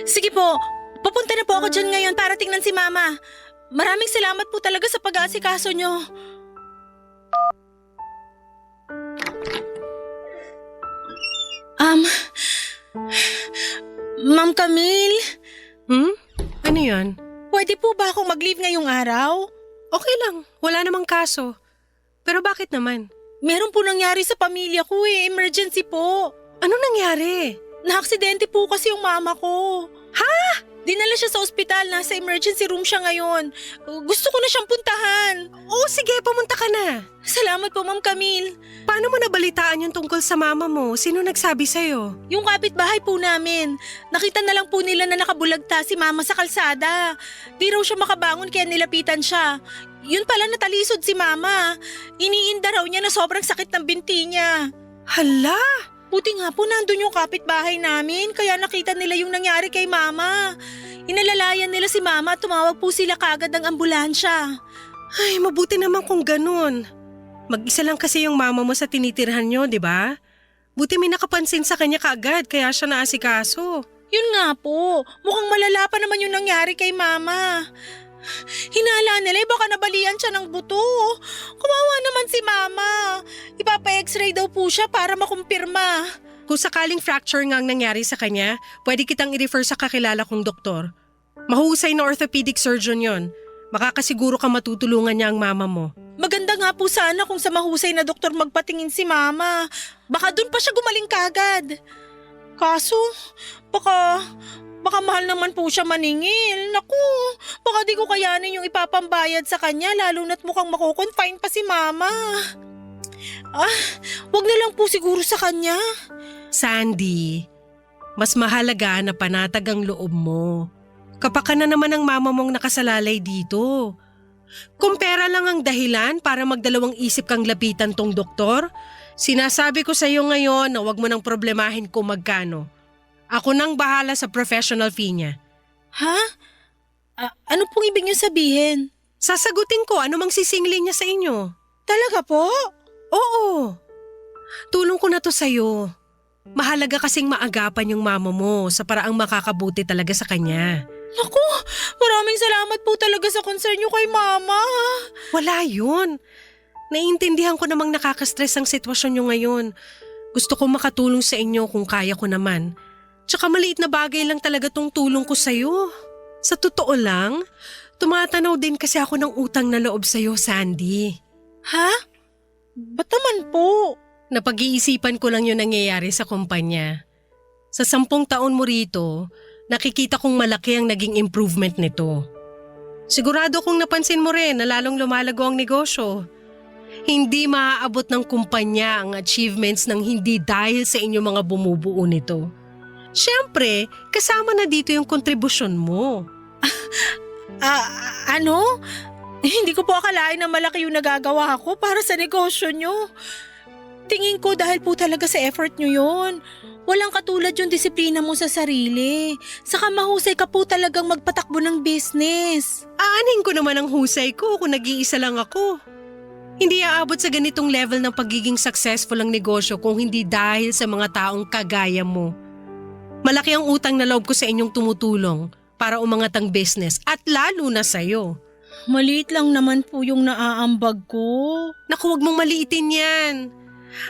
Sige po, papunta na po ako dyan ngayon para tingnan si Mama. Maraming salamat po talaga sa pag-aasikaso nyo. Ma'am Camille, Ano yan? pwede po ba akong mag-leave ngayong araw? Okay lang, wala namang kaso. Pero bakit naman? Meron po nangyari sa pamilya ko emergency po. Ano nangyari? Naaksidente po kasi yung mama ko. Ha? Dinala siya sa ospital, nasa emergency room siya ngayon. Gusto ko na siyang puntahan. Oo, sige, pumunta ka na. Salamat po, Ma'am Camille. Paano mo nabalitaan yung tungkol sa mama mo? Sino nagsabi sa'yo? Yung kapitbahay po namin, nakita na lang po nila na nakabulagta si Mama sa kalsada. Di raw siya makabangon kaya nilapitan siya. Yun pala natalisod si Mama. Iniinda raw niya na sobrang sakit ng binti niya. Hala! Buti nga po nandun yung kapitbahay namin kaya nakita nila yung nangyari kay Mama. Inalalayan nila si Mama at tumawag po sila kaagad ng ambulansya. Ay, mabuti naman kung ganun. Mag-isa lang kasi yung mama mo sa tinitirhan nyo, di ba? Buti may nakapansin sa kanya kaagad kaya siya naasikaso. Yun nga po, mukhang malala pa naman yung nangyari kay Mama. Hinala nila baka nabalian siya ng buto. Kawawa naman si Mama. Ipapa-x-ray daw po siya para makumpirma. Kung sakaling fracture nga ang nangyari sa kanya, pwede kitang i-refer sa kakilala kong doktor. Mahusay na orthopedic surgeon yon. Makakasiguro ka matutulungan niya ang mama mo. Maganda nga po sana kung sa mahusay na doktor magpatingin si Mama. Baka dun pa siya gumaling kagad. Kaso, baka mahal naman po siya maningil. Naku, baka di ko kayanin yung ipapambayad sa kanya lalo na't mukhang makukonfine pa si Mama. Wag na lang po siguro sa kanya. Sandy, mas mahalaga na panatag ang loob mo. Kapag ka na naman ang mama mong nakasalalay dito. Kung pera lang ang dahilan para magdalawang isip kang lapitan tong doktor, sinasabi ko sa iyo ngayon na wag mo nang problemahin kung magkano. Ako nang bahala sa professional fee niya. Ha? Ano pong ibig niyo sabihin? Sasagutin ko ano mang sisingilin niya sa inyo. Talaga po? Oo. Tulong ko na to sa'yo. Mahalaga kasing maagapan yung mama mo sa paraang makakabuti talaga sa kanya. Naku, maraming salamat po talaga sa concern niyo kay Mama. Wala yun. Naiintindihan ko namang nakaka-stress ang sitwasyon niyo ngayon. Gusto kong makatulong sa inyo kung kaya ko naman. Tsaka maliit na bagay lang talaga tong tulong ko sa'yo. Sa totoo lang, tumatanaw din kasi ako ng utang na loob sa'yo, Sandy. Ha? Ba't naman po? Napag-iisipan ko lang yung nangyayari sa kumpanya. Sa 10 taon mo rito, nakikita kong malaki ang naging improvement nito. Sigurado kong napansin mo rin na lalong lumalago ang negosyo. Hindi maaabot ng kumpanya ang achievements ng hindi dahil sa inyong mga bumubuo nito. Siyempre, kasama na dito yung kontribusyon mo. Ano? Hindi ko po akalain na malaki yung nagagawa ko para sa negosyo nyo. Tingin ko dahil po talaga sa effort nyo yun. Walang katulad yung disiplina mo sa sarili. Saka mahusay ka po talagang magpatakbo ng business. Aanin ko naman ang husay ko kung nag-iisa lang ako. Hindi aabot sa ganitong level ng pagiging successful ang negosyo kung hindi dahil sa mga taong kagaya mo. Malaki ang utang na loob ko sa inyong tumutulong para umangat ang business at lalo na sa'yo. Maliit lang naman po yung naaambag ko. Naku, huwag mong maliitin yan.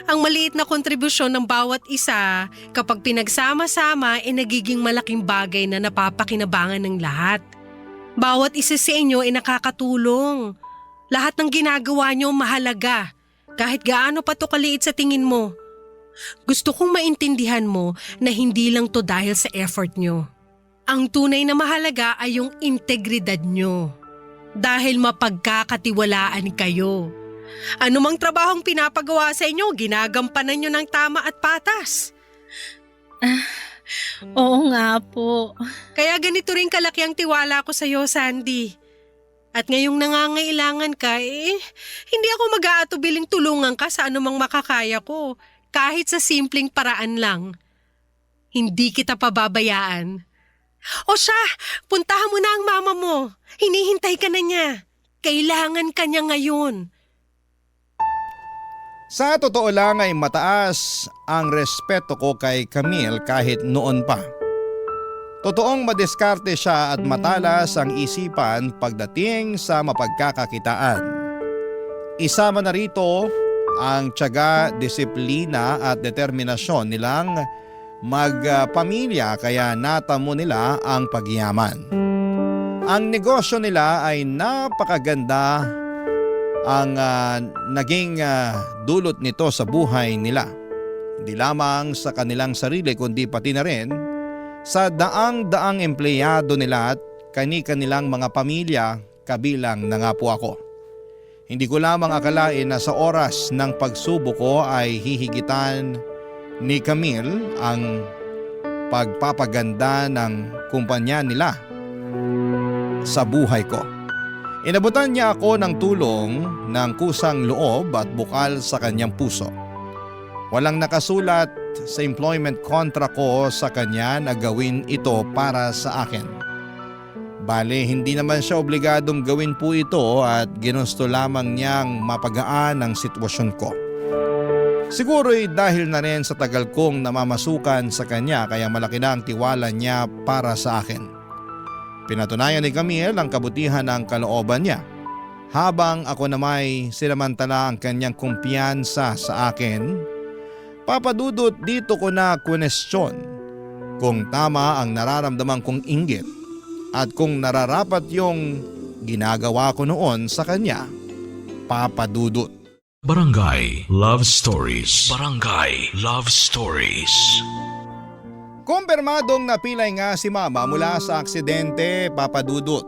Ang maliit na kontribusyon ng bawat isa kapag pinagsama-sama ay nagiging malaking bagay na napapakinabangan ng lahat. Bawat isa sa inyo ay nakakatulong. Lahat ng ginagawa nyo mahalaga, kahit gaano pa to kaliit sa tingin mo. Gusto kong maintindihan mo na hindi lang to dahil sa effort nyo. Ang tunay na mahalaga ay yung integridad nyo. Dahil mapagkakatiwalaan kayo. Anumang trabahong pinapagawa sa inyo, ginagampanan nyo ng tama at patas. Oo nga po. Kaya ganito rin kalaki ang tiwala ko sa iyo, Sandy. At ngayong nangangailangan ka, hindi ako mag-aatubiling tulungan ka sa anumang makakaya ko, kahit sa simpleng paraan lang. Hindi kita pababayaan. O siya, puntahan mo na ang mama mo. Hinihintay ka na niya. Kailangan ka niya ngayon. Sa totoo lang ay mataas ang respeto ko kay Camille kahit noon pa. Totoong madiskarte siya at matalas ang isipan pagdating sa mapagkakakitaan. Isama na rito ang tiyaga, disiplina at determinasyon nilang magpamilya kaya natamo nila ang pagyaman. Ang negosyo nila ay napakaganda ang naging dulot nito sa buhay nila. Hindi lamang sa kanilang sarili kundi pati na rin sa daang-daang empleyado nila at kani-kanilang mga pamilya, kabilang na nga po ako. Hindi ko lamang akalain na sa oras ng pagsubok ko ay hihigitan ni Camille ang pagpapaganda ng kumpanya nila sa buhay ko. Inabutan niya ako ng tulong ng kusang loob at bukal sa kanyang puso. Walang nakasulat sa employment contract ko sa kanya na gawin ito para sa akin. Bale, hindi naman siya obligadong gawin po ito at ginusto lamang niyang mapagaan ang sitwasyon ko. Siguro'y dahil na rin sa tagal kong namamasukan sa kanya kaya malaki na ang tiwala niya para sa akin. Pinatunayan ni Camille ang kabutihan ng kalooban niya. Habang ako na may sinamantala ang kanyang kumpiyansa sa akin, papadudot dito ko na kwestiyon kung tama ang nararamdaman kong inggit at kung nararapat yung ginagawa ko noon sa kanya, papadudot. Barangay Love Stories. Barangay Love Stories. Kumpirmadong napilay nga si mama mula sa aksidente, papadudot.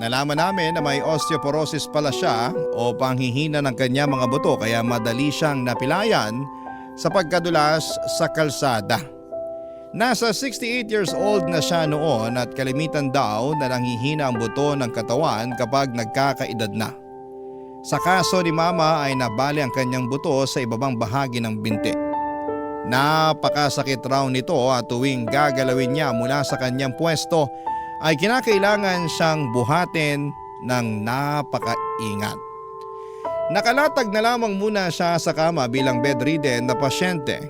Nalaman namin na may osteoporosis pala siya o panghihina ng kanya mga buto kaya madali siyang napilayan sa pagkadulas sa kalsada. Nasa 68 years old na siya noon at kalimitan daw na nanghihina ang buto ng katawan kapag nagkakaedad na. Sa kaso ni mama ay nabali ang kanyang buto sa ibabang bahagi ng binti. Napakasakit raw nito at tuwing gagalawin niya mula sa kanyang pwesto ay kinakailangan siyang buhatin ng napakaingat. Nakalatag na lamang muna siya sa kama bilang bedridden na pasyente.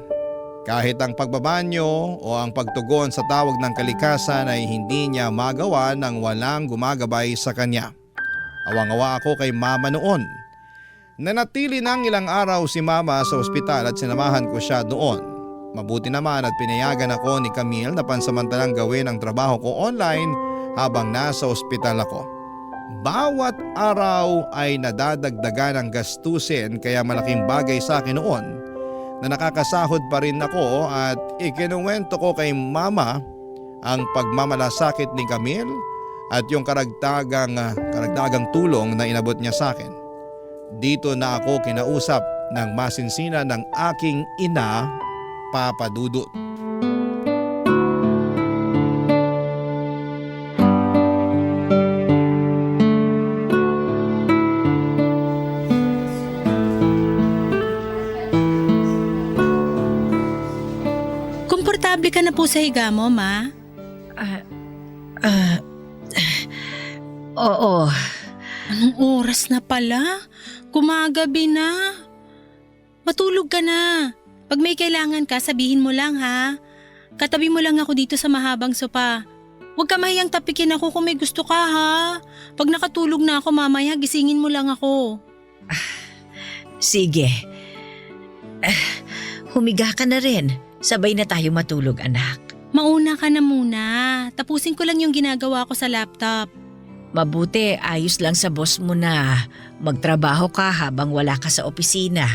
Kahit ang pagbabanyo o ang pagtugon sa tawag ng kalikasan ay hindi niya magawa nang walang gumagabay sa kanya. Awang-awa ako kay mama noon. Nanatili ng ilang araw si mama sa ospital at sinamahan ko siya doon. Mabuti naman at pinayagan ako ni Camille na pansamantalang gawin ang trabaho ko online habang nasa ospital ako. Bawat araw ay nadadagdagan ang gastusin kaya malaking bagay sa akin noon na nakakasahod pa rin ako at ikinuwento ko kay mama ang pagmamalasakit ni Camille at yung karagdagang tulong na inabot niya sa akin. Dito na ako kinausap ng masinsina ng aking ina, Papa Dudut. Komportable ka na po sa higa mo, ma? Oo. Anong oras na pala? Gumagabi na. Matulog ka na. Pag may kailangan ka, sabihin mo lang ha. Katabi mo lang ako dito sa mahabang sopa. Huwag ka mahiyang tapikin ako kung may gusto ka ha. Pag nakatulog na ako mamaya, gisingin mo lang ako. Sige. Humiga ka na rin. Sabay na tayo matulog, anak. Mauna ka na muna. Tapusin ko lang yung ginagawa ko sa laptop. Mabuti, ayos lang sa boss mo na magtrabaho ka habang wala ka sa opisina.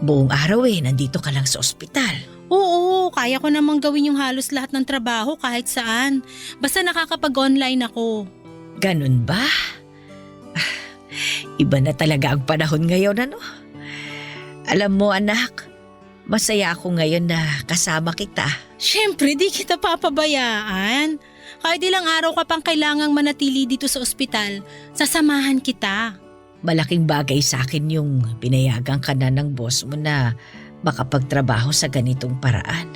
Buong araw nandito ka lang sa ospital. Oo, kaya ko namang gawin yung halos lahat ng trabaho kahit saan. Basta nakakapag-online ako. Ganun ba? Iba na talaga ang panahon ngayon, ano? Alam mo anak, masaya ako ngayon na kasama kita. Siyempre, di kita papabayaan. Kahit ilang araw ka pang kailangang manatili dito sa ospital, sasamahan kita. Malaking bagay sa akin yung pinayagan ka na ng boss mo na makapagtrabaho sa ganitong paraan.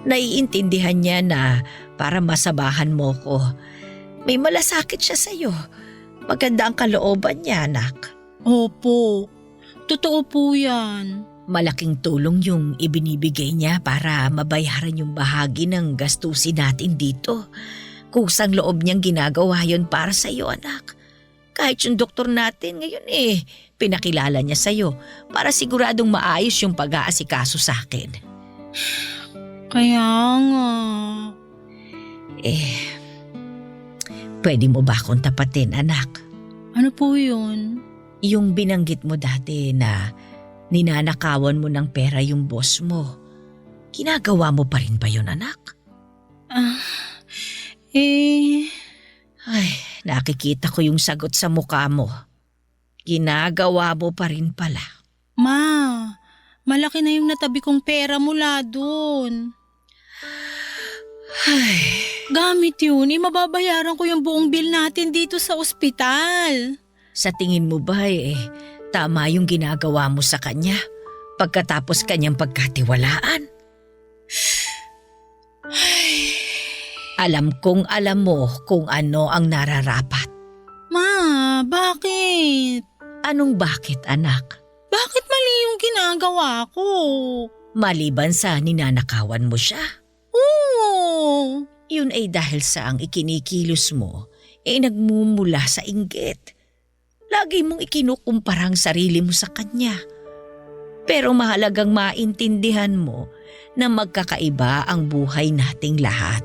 Naiintindihan niya na para masabahan mo ko. May malasakit siya sa'yo. Maganda ang kalooban niya, anak. Opo, totoo po yan. Malaking tulong yung ibinibigay niya para mabayaran yung bahagi ng gastusin natin dito. Kusang loob niyang ginagawa yon para sa iyo, anak. Kahit yung doktor natin ngayon pinakilala niya sa iyo para siguradong maayos yung pag-aasikaso sa akin. Kaya nga. Pwede mo ba akong tapatin, anak? Ano po yun? Yung binanggit mo dati na ninanakawan mo ng pera yung boss mo. Ginagawa mo pa rin ba yun, anak? Ay, nakikita ko yung sagot sa mukha mo. Ginagawa mo pa rin pala. Ma, malaki na yung natabi kong pera mula dun. Ay, Gamit yun, mababayaran ko yung buong bill natin dito sa ospital. sa tingin mo ba tama yung ginagawa mo sa kanya pagkatapos kanyang pagkatiwalaan? Alam kong alam mo kung ano ang nararapat. Ma, bakit? Anong bakit, anak? Bakit mali yung ginagawa ko? Maliban sa ninanakawan mo siya. Oo. Yun ay dahil sa ang ikinikilos mo nagmumula sa inggit. Lagi mong ikinukumparang sarili mo sa kanya. Pero mahalagang maintindihan mo na magkakaiba ang buhay nating lahat.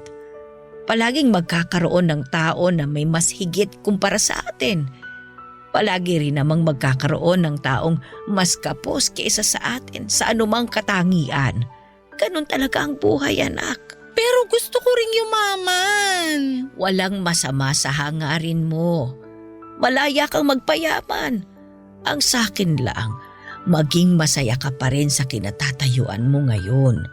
Palaging magkakaroon ng tao na may mas higit kumpara sa atin. Palagi rin namang magkakaroon ng taong mas kapos kaysa sa atin sa anumang katangian. Ganun talaga ang buhay, anak. Pero gusto ko ring yumaman. Walang masama sa hangarin mo. Malaya kang magpayaman. Ang sakin lang, maging masaya ka pa rin sa kinatatayuan mo ngayon.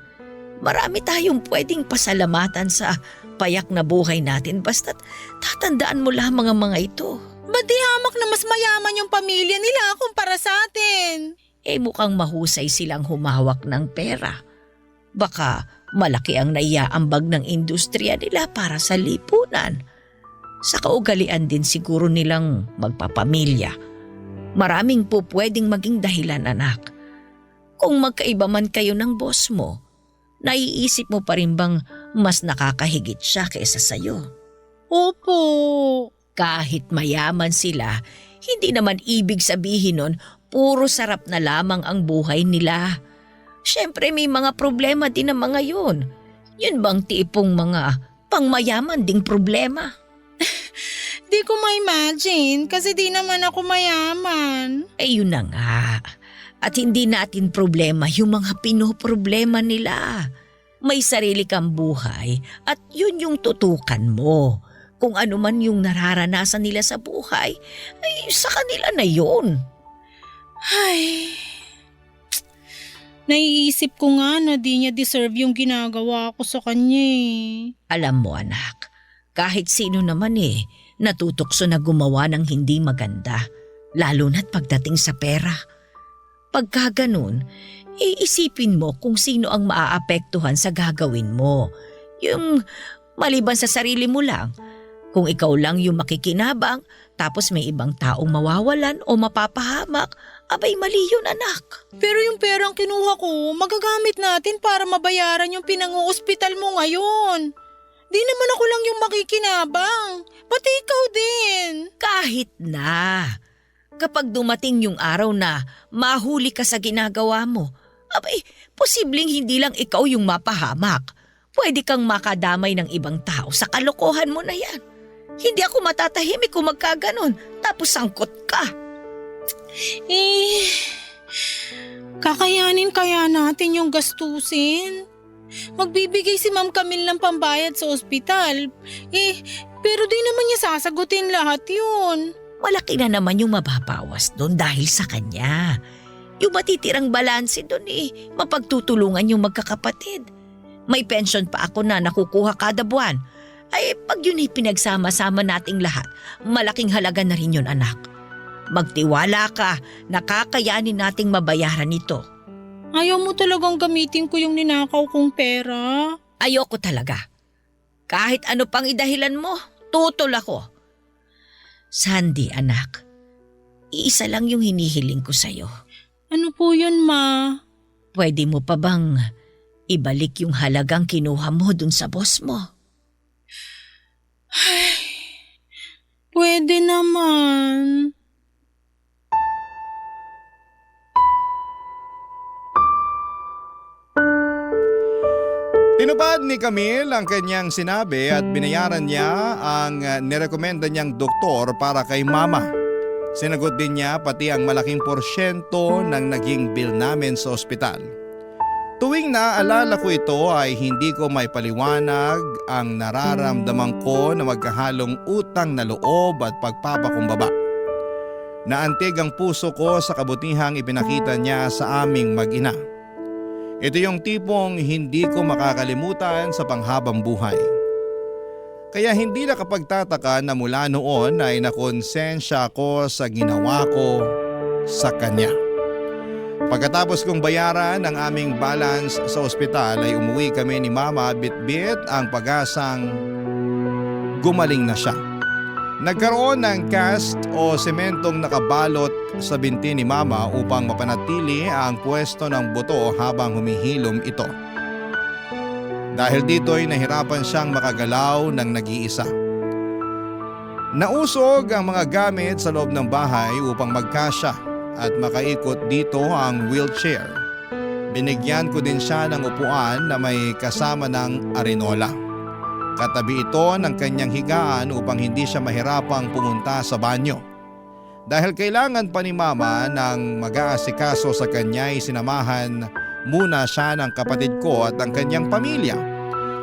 Marami tayong pwedeng pasalamatan sa payak na buhay natin basta't tatandaan mo lamang ang mga ito. Ba't di hamak na mas mayaman yung pamilya nila kumpara sa atin? Mukhang mahusay silang humawak ng pera. Baka malaki ang naiaambag ng industriya nila para sa lipunan. Sa kaugalian din siguro nilang magpapamilya. Maraming po pwedeng maging dahilan, anak. Kung magkaiba man kayo ng boss mo, naiisip mo pa rin bang mas nakakahigit siya kaysa sa'yo? Opo. Kahit mayaman sila, hindi naman ibig sabihin nun puro sarap na lamang ang buhay nila. Siyempre may mga problema din ang mga yun. Yun bang tipong mga pangmayaman ding problema? Di ko ma-imagine kasi di naman ako mayaman. Yun na nga. At hindi natin problema yung mga pinoproblema nila. May sarili kang buhay at yun yung tutukan mo. Kung ano man yung nararanasan nila sa buhay, sa kanila na yun. Ay, naiisip ko nga na di niya deserve yung ginagawa ko sa kanya Alam mo anak, kahit sino naman natutokso na gumawa ng hindi maganda, lalo na't pagdating sa pera. Pagka ganun, iisipin mo kung sino ang maaapektuhan sa gagawin mo. Yung maliban sa sarili mo lang. Kung ikaw lang yung makikinabang, tapos may ibang taong mawawalan o mapapahamak, abay mali yun anak. Pero yung perang kinuha ko, magagamit natin para mabayaran yung pinang-oospital mo ngayon. Di naman ako lang yung makikinabang, pati ikaw din. Kahit na. Kapag dumating yung araw na mahuli ka sa ginagawa mo, abay, posibleng hindi lang ikaw yung mapahamak. Pwede kang makadamay ng ibang tao sa kalokohan mo na yan. Hindi ako matatahimik kung magkaganon, tapos sangkot ka. Kakayanin kaya natin yung gastusin? Magbibigay si Ma'am Camille ng pambayad sa ospital. Pero di naman niya sasagutin lahat yun. Malaki na naman yung mababawas doon dahil sa kanya. Yung matitirang balanse doon mapagtutulungan yung magkakapatid. May pension pa ako na nakukuha kada buwan. Pag yun pinagsama-sama nating lahat, malaking halaga na rin yun, anak. Magtiwala ka, nakakayanin nating mabayaran ito. Ayaw mo talagang gamitin ko yung ninakaw kong pera? Ayoko talaga. Kahit ano pang idahilan mo, tutol ako. Sandy, anak, iisa lang yung hinihiling ko sa'yo. Ano po yun, Ma? Pwede mo pa bang ibalik yung halagang kinuha mo dun sa boss mo? Pwede naman. Tinupad ni Camille ang kanyang sinabi at binayaran niya ang nirekomenda niyang doktor para kay mama. Sinagot din niya pati ang malaking porsyento ng naging bill namin sa ospital. Tuwing naaalala ko ito ay hindi ko may paliwanag ang nararamdaman ko na magkahalong utang na loob at pagpapakumbaba. Naantig ang puso ko sa kabutihang ipinakita niya sa aming mag-ina. Ito yung tipong hindi ko makakalimutan sa panghabang buhay. Kaya hindi nakapagtataka na mula noon ay nakonsensya ako sa ginawa ko sa kanya. Pagkatapos kong bayaran ang aming balance sa ospital ay umuwi kami ni Mama bit-bit ang pag-asang gumaling na siya. Nagkaroon ng cast o sementong nakabalot sa binti ni Mama upang mapanatili ang pwesto ng buto habang humihilom ito. Dahil dito'y nahirapan siyang makagalaw ng nag-iisa. Nausog ang mga gamit sa loob ng bahay upang magkasya at makaikot dito ang wheelchair. Binigyan ko din siya ng upuan na may kasama ng arenola. Katabi ito ng kanyang higaan upang hindi siya mahirapang pumunta sa banyo. Dahil kailangan pa ni Mama ng mag-aasikaso sa kanya ay sinamahan muna siya ng kapatid ko at ang kanyang pamilya.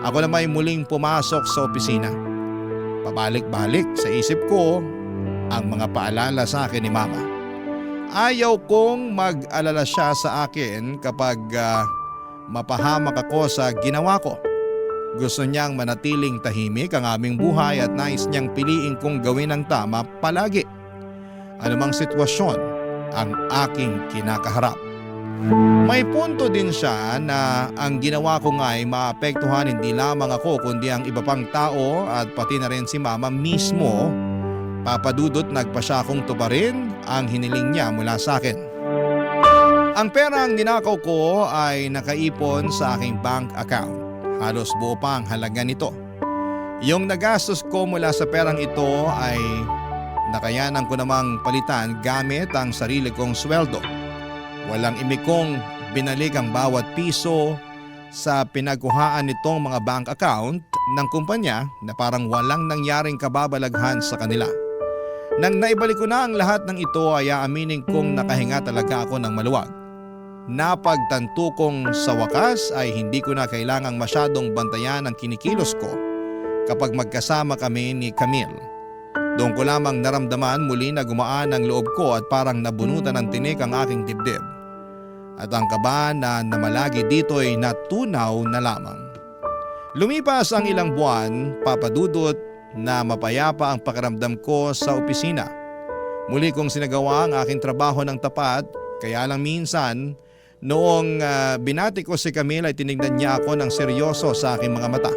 Ako na may muling pumasok sa opisina. Pabalik-balik sa isip ko ang mga paalala sa akin ni Mama. Ayaw kong mag-alala siya sa akin kapag mapahamak ako sa ginawa ko. Gusto niyang manatiling tahimik ang aming buhay at nais niyang piliin kong gawin ang tama palagi. Anumang sitwasyon ang aking kinakaharap. May punto din siya na ang ginawa ko nga ay maapektuhan hindi lamang ako kundi ang iba pang tao at pati na rin si Mama mismo. Papadudot nagpa siya akong tuparin ang hiniling niya mula sa akin. Ang perang ninakaw ko ay nakaipon sa aking bank account. Halos buo pa ang halaga nito. Yung nagastos ko mula sa perang ito ay nakayanan ko namang palitan gamit ang sarili kong sweldo. Walang imikong binalik ang bawat piso sa pinagkuhaan nitong mga bank account ng kumpanya na parang walang nangyaring kababalaghan sa kanila. Nang naibalik ko na ang lahat ng ito ay aaminin kong nakahinga talaga ako ng maluwag. Napagtanto kong sa wakas ay hindi ko na kailangang masyadong bantayan ang kinikilos ko kapag magkasama kami ni Camille. Doon ko lamang naramdaman muli na gumaan ang loob ko at parang nabunutan ng tinik ang aking dibdib. At ang kaba na namalagi dito ay natunaw na lamang. Lumipas ang ilang buwan, papadudot na mapayapa ang pakiramdam ko sa opisina. Muli kong sinagawa ang aking trabaho ng tapat, kaya lang minsan noong binati ko si Camille ay tinignan niya ako ng seryoso sa aking mga mata.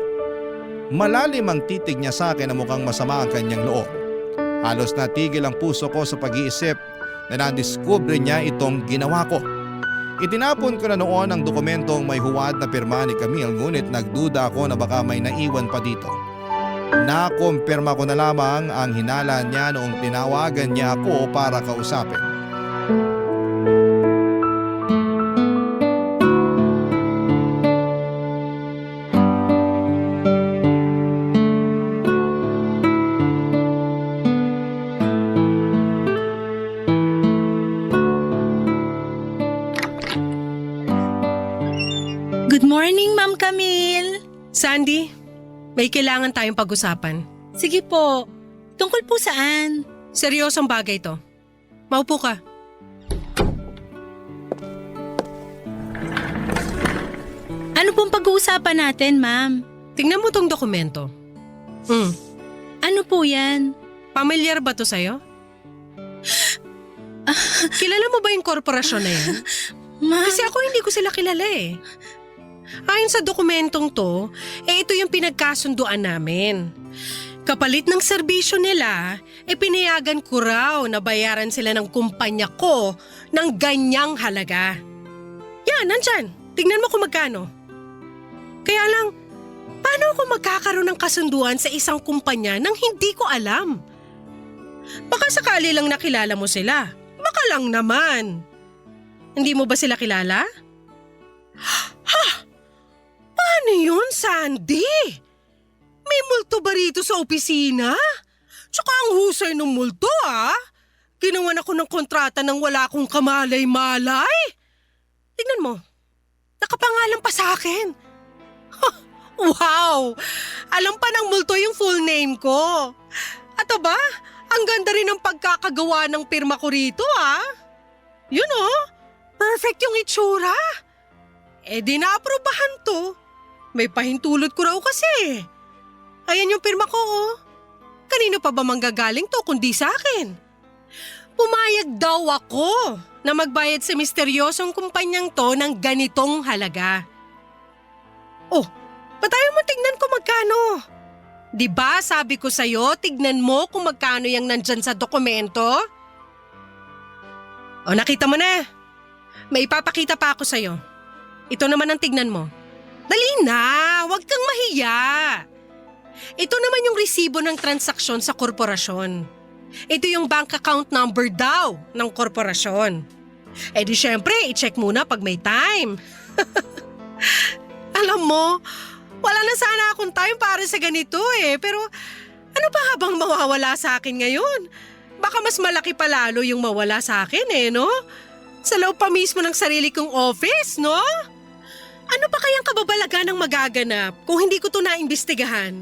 Malalim ang titig niya sa akin na mukhang masama ang kanyang loob. Halos natigil ang puso ko sa pag-iisip na nadiskubre niya itong ginawa ko. Itinapon ko na noon ang dokumentong may huwad na pirma ni Camille ngunit nagduda ako na baka may naiwan pa dito. Nakumpirma ko na lamang ang hinala niya noong tinawagan niya ako para kausapin. Good morning, Ma'am Camille. Sandy, may kailangan tayong pag-usapan. Sige po. Tungkol po saan? Seryosong bagay to. Maupo ka. Ano pong pag-uusapan natin, Ma'am? Tingnan mo tong dokumento. Ano po yan? Pamilyar ba to sa'yo? Kilala mo ba yung korporasyon na yan? Ma'am, Kasi ako hindi ko sila kilala eh. Ayon sa dokumentong to, ito yung pinagkasunduan namin. Kapalit ng serbisyo nila, pinayagan ko raw na bayaran sila ng kumpanya ko ng ganyang halaga. Yan, nandyan. Tingnan mo kung magkano. Kaya lang, paano ako magkakaroon ng kasunduan sa isang kumpanya nang hindi ko alam? Baka sakali lang nakilala mo sila. Baka lang naman. Hindi mo ba sila kilala? Ha? Paano yun, Sandy? May multo ba rito sa opisina? Tsaka ang husay ng multo, ah. Ginawan ako ng kontrata nang wala akong kamalay-malay. Tignan mo. Nakapangalan pa sa akin. Ha, wow! Alam pa ng multo yung full name ko. At aba, ang ganda rin ng pagkakagawa ng pirma ko rito, ah. Yun oh, perfect yung itsura. Di na-aprobahan to. May pahintulot ko raw kasi. Ayan yung pirma ko, oh. Kanino pa ba manggagaling to kundi sa akin? Pumayag daw ako na magbayad sa misteryosong kumpanyang to ng ganitong halaga. Oh, ba't ayaw mo tignan kung magkano? Diba sabi ko sa'yo, tignan mo kung magkano yung nandyan sa dokumento? O nakita mo na. May ipapakita pa ako sa'yo. Ito naman ang tignan mo. Dali na, huwag kang mahiya. Ito naman yung resibo ng transaksyon sa korporasyon. Ito yung bank account number daw ng korporasyon. Di syempre, i-check muna pag may time. Alam mo, wala na sana akong time para sa ganito eh. Pero ano pa habang mawawala sa akin ngayon? Baka mas malaki pa lalo yung mawala sa akin eh, no? Sa loob pa mismo ng sarili kong office, no? Ano pa kayang kababalagan ang magaganap kung hindi ko to naimbestigahan?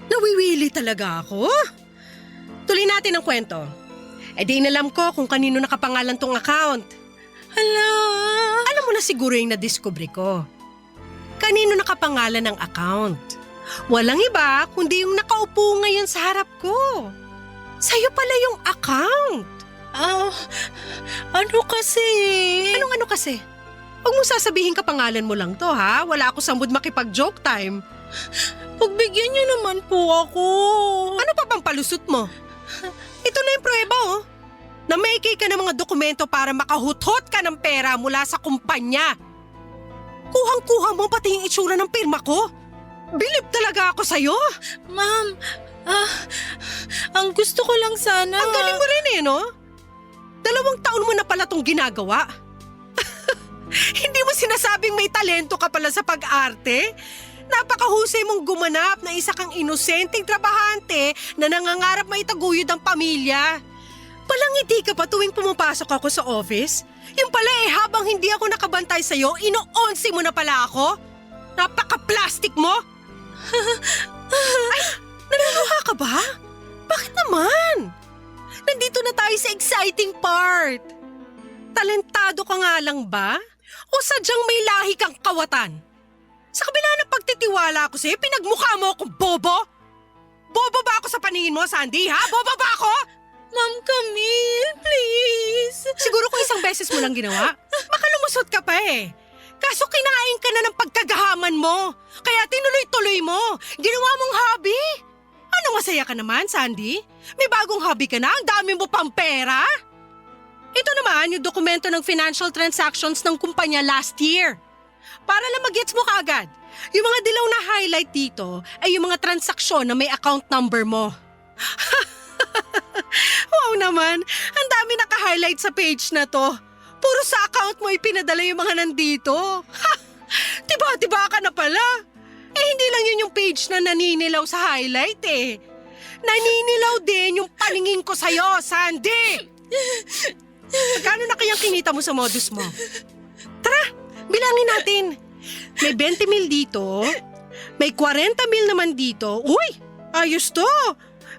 Nawiwili talaga ako. Tuloy natin ang kwento. Di inalam ko kung kanino nakapangalan tong account. Hala! Alam mo na siguro yung nadiskubre ko. Kanino nakapangalan ng account? Walang iba kundi yung nakaupo ngayon sa harap ko. Sa'yo pala yung account. Ano kasi? Anong ano kasi? Huwag mo sasabihin kapangalan mo lang to ha. Wala ako sa mood makipag-joke time. Pagbigyan niyo naman po ako. Ano pa bang palusot mo? Ito na yung prueba oh. Na-make ka ng mga dokumento para makahuthot ka ng pera mula sa kumpanya. Kuhang-kuha mo pati yung itsura ng pirma ko. Bilib talaga ako sa'yo. Ma'am, ang gusto ko lang sana. Ang galing mo rin eh, no? 2 taon mo na pala tong ginagawa. Hindi mo sinasabing may talento ka pala sa pag-arte? Napakahusay mong gumanap na isa kang inosenteng trabahante na nangangarap maitaguyod ang pamilya. Palangiti ka pa tuwing pumapasok ako sa office? Yung pala habang hindi ako nakabantay sa'yo, ino-onsi mo na pala ako? Napaka-plastic mo? Ay, naluluha ka ba? Bakit naman? Nandito na tayo sa exciting part. Talentado ka nga lang ba? O sadyang may lahi kang kawatan? Sa kabila ng pagtitiwala ko sa'yo, pinagmukha mo akong bobo? Bobo ba ako sa paningin mo, Sandy, ha? Bobo ba ako? Ma'am Camille, please. Siguro kung isang beses mo lang ginawa, baka lumusot ka pa eh. Kaso kinain ka na ng pagkagahaman mo. Kaya tinuloy-tuloy mo. Ginawa mong hobby. Ano masaya ka naman, Sandy? May bagong hobby ka na? Ang dami mo pang pera? Ito naman yung dokumento ng financial transactions ng kumpanya last year. Para lang mag-gets mo kaagad. Yung mga dilaw na highlight dito ay yung mga transaksyon na may account number mo. Wow naman, ang dami naka-highlight sa page na to. Puro sa account mo ipinadala yung mga nandito. Ha! Tiba-tiba ka na pala. Hindi lang yun yung page na naninilaw sa highlight eh. Naninilaw din yung paningin ko sa'yo, Sandy! Magkano na kayang kinita mo sa modus mo? Tara, bilangin natin. May 20 mil dito. May 40 mil naman dito. Uy, ayos to.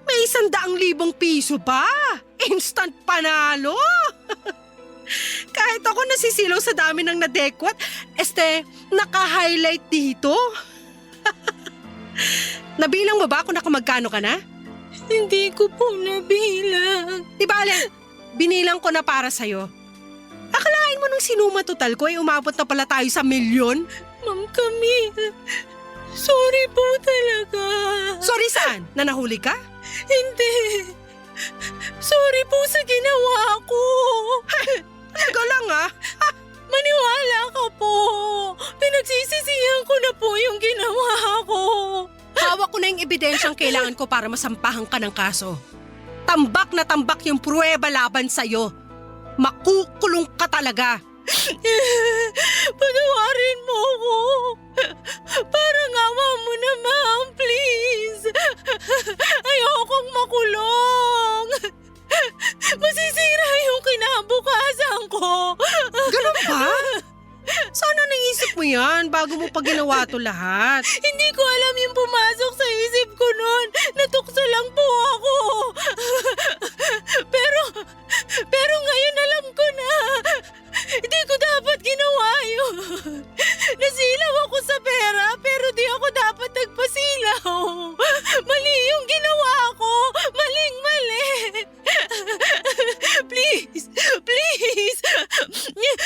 May 100,000 piso pa. Instant panalo. Kahit ako nasisilaw sa dami ng nadekwat, naka-highlight dito. Nabilang mo ba kung nakamagkano ka na? Hindi ko po nabilang. Di bale, binilang ko na para sa'yo. Akalain mo nung sinuma total ko ay umabot na pala tayo sa 1,000,000? Ma'am Camille, sorry po talaga. Sorry saan? Na nahuli ka? Hindi. Sorry po sa ginawa ko. Talaga lang ah. Maniwala ka po. Pinagsisisihan ko na po yung ginawa ko. Hawak ko na yung ebidensyang kailangan ko para masampahan ka ng kaso. Tambak na tambak yung pruweba laban sa'yo. Makukulong ka talaga. Patawarin mo ko. Parang awa mo na, ma'am, please. Ayokong makulong. Masisira yung kinabukasan ko. Ganun ba? Sana naisip mo yan bago mo pa ginawa to lahat. Hindi ko alam yung pumasok sa isip ko noon. Natukso lang po ako. Pero ngayon alam ko na. Hindi ko dapat ginawa yun. Nasilaw ako sa pera pero di ako dapat nagpasilaw. Mali yung ginawa ko. Maling-mali. Please.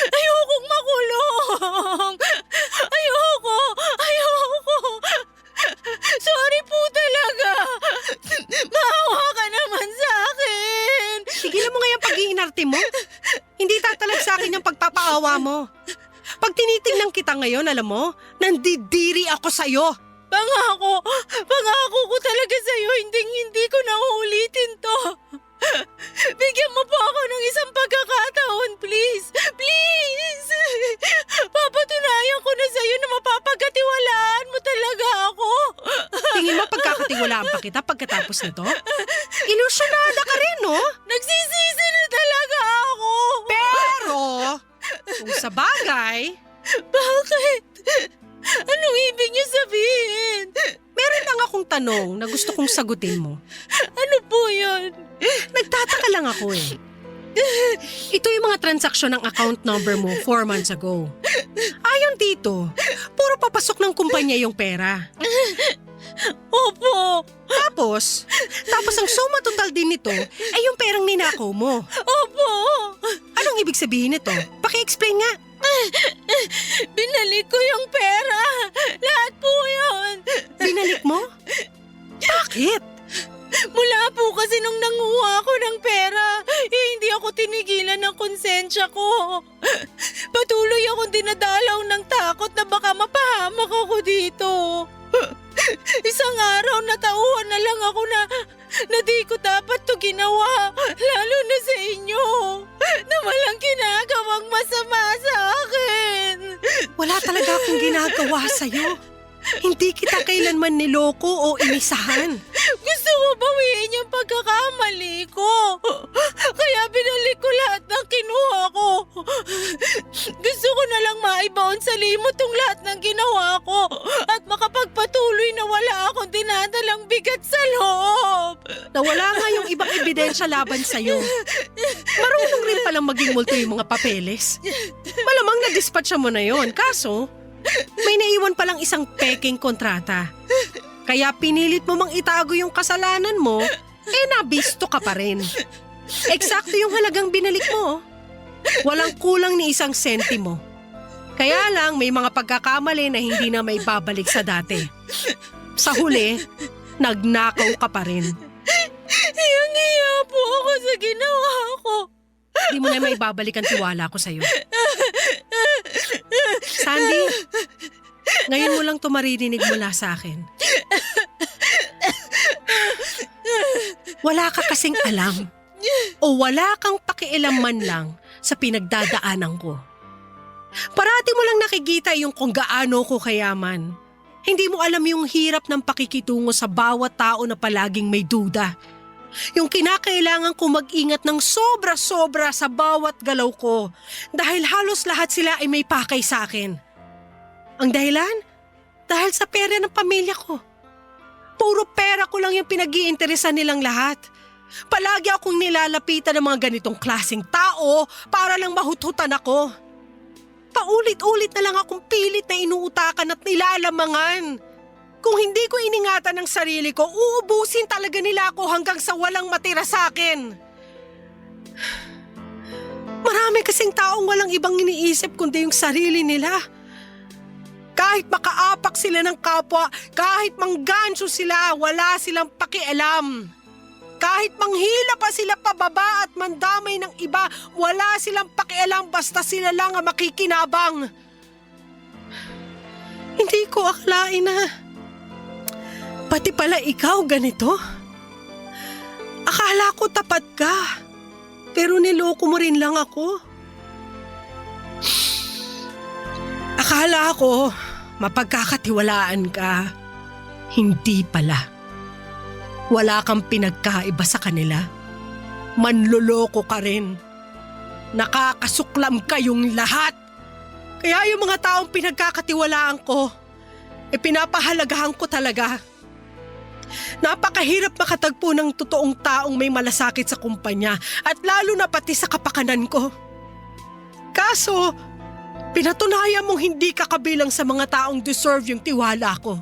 Ayokong makulong. Ayoko. Sorry po talaga. Maawa ka naman sa akin. Tigilan mo nga yung pag-iinarte mo. Hindi tatalag sa akin yung pagpapaawa mo. Pag tinitingnan kita ngayon, alam mo, nandidiri ako sa'yo. Pangako ko talaga sa'yo, hindi ko na uulitin to. Bigyan mo po ako ng isang pagkakataon, please. Please! Papatunayan ko na sa'yo na mapapagkatiwalaan mo talaga ako. Tingin mo pagkakatiwalaan pa kita pagkatapos nito? Ilusyonada ka rin, no? Nagsisisi na talaga ako. Pero, kung sa bagay, Bakit? Anong ibig niyo sabihin? meron lang akong tanong na gusto kong sagutin mo. Ano po yun? Nagtataka lang ako eh. Ito yung mga transaksyon ng account number mo 4 months ago. Ayon dito, puro papasok ng kumpanya yung pera. Opo. Tapos ang suma total din nito ay yung perang ninakaw mo. Opo. Anong ibig sabihin nito? Paki-explain nga. Binalik ko yung pera. Lahat po yun. Binalik mo? Bakit? Mula po kasi nung nanguha ako ng pera, hindi ako tinigilan ng konsensya ko. Patuloy akong dinadalaw ng takot na baka mapahamak ako dito. Isang araw natauhan na lang ako na di ko dapat to ginawa, lalo na sa inyo, na walang ginagawang masama sa akin. Wala talaga akong ginagawa sa'yo. Hindi kita kailanman niloko o inisahan. Gusto mo bawiin yung pagkakamali ko. Kaya binalik ko lahat ng kinuha ko. Gusto ko na lang maibaon sa limot tong lahat ng ginawa ko at makapagpatuloy na wala akong dinadalang bigat sa loob. Nawala nga yung ibang ebidensya laban sa'yo. Marunong rin palang maging multo yung mga papeles. Malamang na-dispatcha mo na yon. Kaso, may naiwan palang isang peking kontrata. Kaya pinilit mo mang itago yung kasalanan mo, nabisto ka pa rin. Eksakto yung halagang binalik mo. Walang kulang ni 1 sentimo. Kaya lang may mga pagkakamali na hindi na may babalik sa dati. Sa huli, nagnakaw ka pa rin. Hiyang-hiya po ako sa ginawa ko. Di mo na may babalik ang tiwala ko sa'yo. Sandy, ngayon mo lang ito maririnig mula sa akin. Wala ka kasing alam o wala kang pakialam man lang sa pinagdadaanan ko. Parati mo lang nakikita yung kung gaano ko kayaman. Hindi mo alam yung hirap ng pakikitungo sa bawat tao na palaging may duda. Yung kinakailangan ko mag-ingat ng sobra-sobra sa bawat galaw ko dahil halos lahat sila ay may pakay sa akin. Ang dahilan? Dahil sa pera ng pamilya ko. Puro pera ko lang yung pinag-iinteresan nilang lahat. Palagi akong nilalapitan ng mga ganitong klaseng tao para lang mahuthutan ako. Paulit-ulit na lang akong pilit na inuutakan at nilalamangan. Kung hindi ko iningatan ang sarili ko, uubusin talaga nila ako hanggang sa walang matira sa akin. Marami kasing taong walang ibang iniisip kundi yung sarili nila. Kahit makaapak sila ng kapwa, kahit mangganso sila, wala silang pakialam. Kahit manghila pa sila pababa at mandamay ng iba, wala silang pakialam basta sila lang ang makikinabang. Hindi ko akalain na pati pala ikaw ganito. Akala ko tapat ka, pero niloko mo rin lang ako. Akala ko mapagkakatiwalaan ka, hindi pala. Wala kang pinagkaiba sa kanila. Manloloko ka rin. Nakakasuklam kayong lahat. Kaya yung mga taong pinagkakatiwalaan ko, pinapahalagahan ko talaga. Napakahirap makatagpo ng totoong taong may malasakit sa kumpanya at lalo na pati sa kapakanan ko. Kaso, pinatunayan mong hindi ka kabilang sa mga taong deserve yung tiwala ko.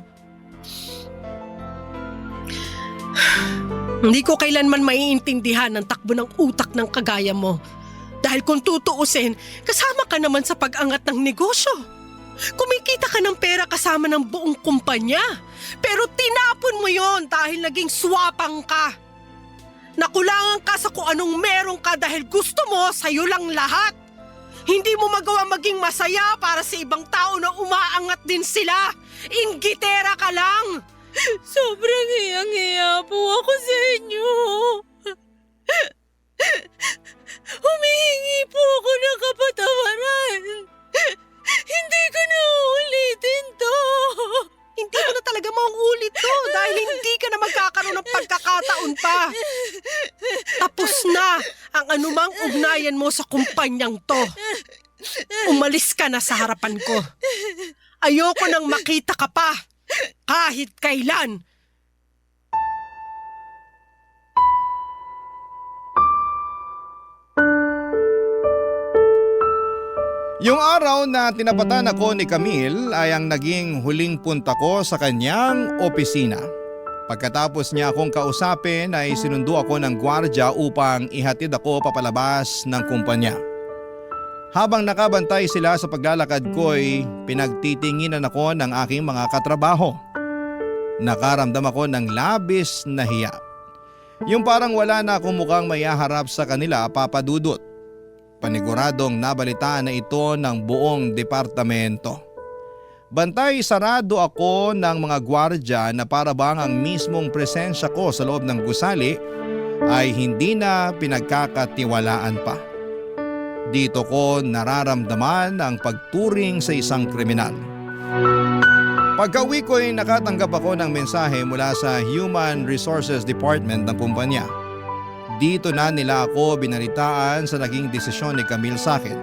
Hindi ko kailanman maiintindihan ang takbo ng utak ng kagaya mo. Dahil kung tutuusin, kasama ka naman sa pag-angat ng negosyo. Kumikita ka ng pera kasama ng buong kumpanya. Pero tinapon mo yon dahil naging swapang ka. Nakulangan ka sa kung anong meron ka dahil gusto mo sa'yo lang lahat. Hindi mo magawa maging masaya para sa ibang tao na umaangat din sila. Inggitera ka lang. Sobrang hiyang-hiya po ako sa inyo. Humihingi po ako ng kapatawaran. Hindi ko na uulitin to. Hindi mo na talaga mauulit to dahil hindi ka na magkakaroon ng pagkakataon pa. Tapos na ang anumang ugnayan mo sa kumpanyang to. Umalis ka na sa harapan ko. Ayoko nang makita ka pa. Kahit kailan. Yung araw na tinapatan ako ni Camille ay ang naging huling punta ko sa kanyang opisina. Pagkatapos niya akong kausapin ay sinundo ako ng gwardya upang ihatid ako papalabas ng kumpanya. Habang nakabantay sila sa paglalakad ko'y pinagtitinginan ako ng aking mga katrabaho. Nakaramdam ako ng labis na hiya. Yung parang wala na akong mukhang mayaharap sa kanila, Papa Dudut. Paniguradong nabalitaan na ito ng buong departamento. Bantay sarado ako ng mga gwardya na para bang ang mismong presensya ko sa loob ng gusali ay hindi na pinagkakatiwalaan pa. Dito ko nararamdaman ang pagturing sa isang kriminal. Pagka-uwi ko'y nakatanggap ako ng mensahe mula sa Human Resources Department ng kumpanya. Dito na nila ako binalitaan sa naging desisyon ni Camille sa akin.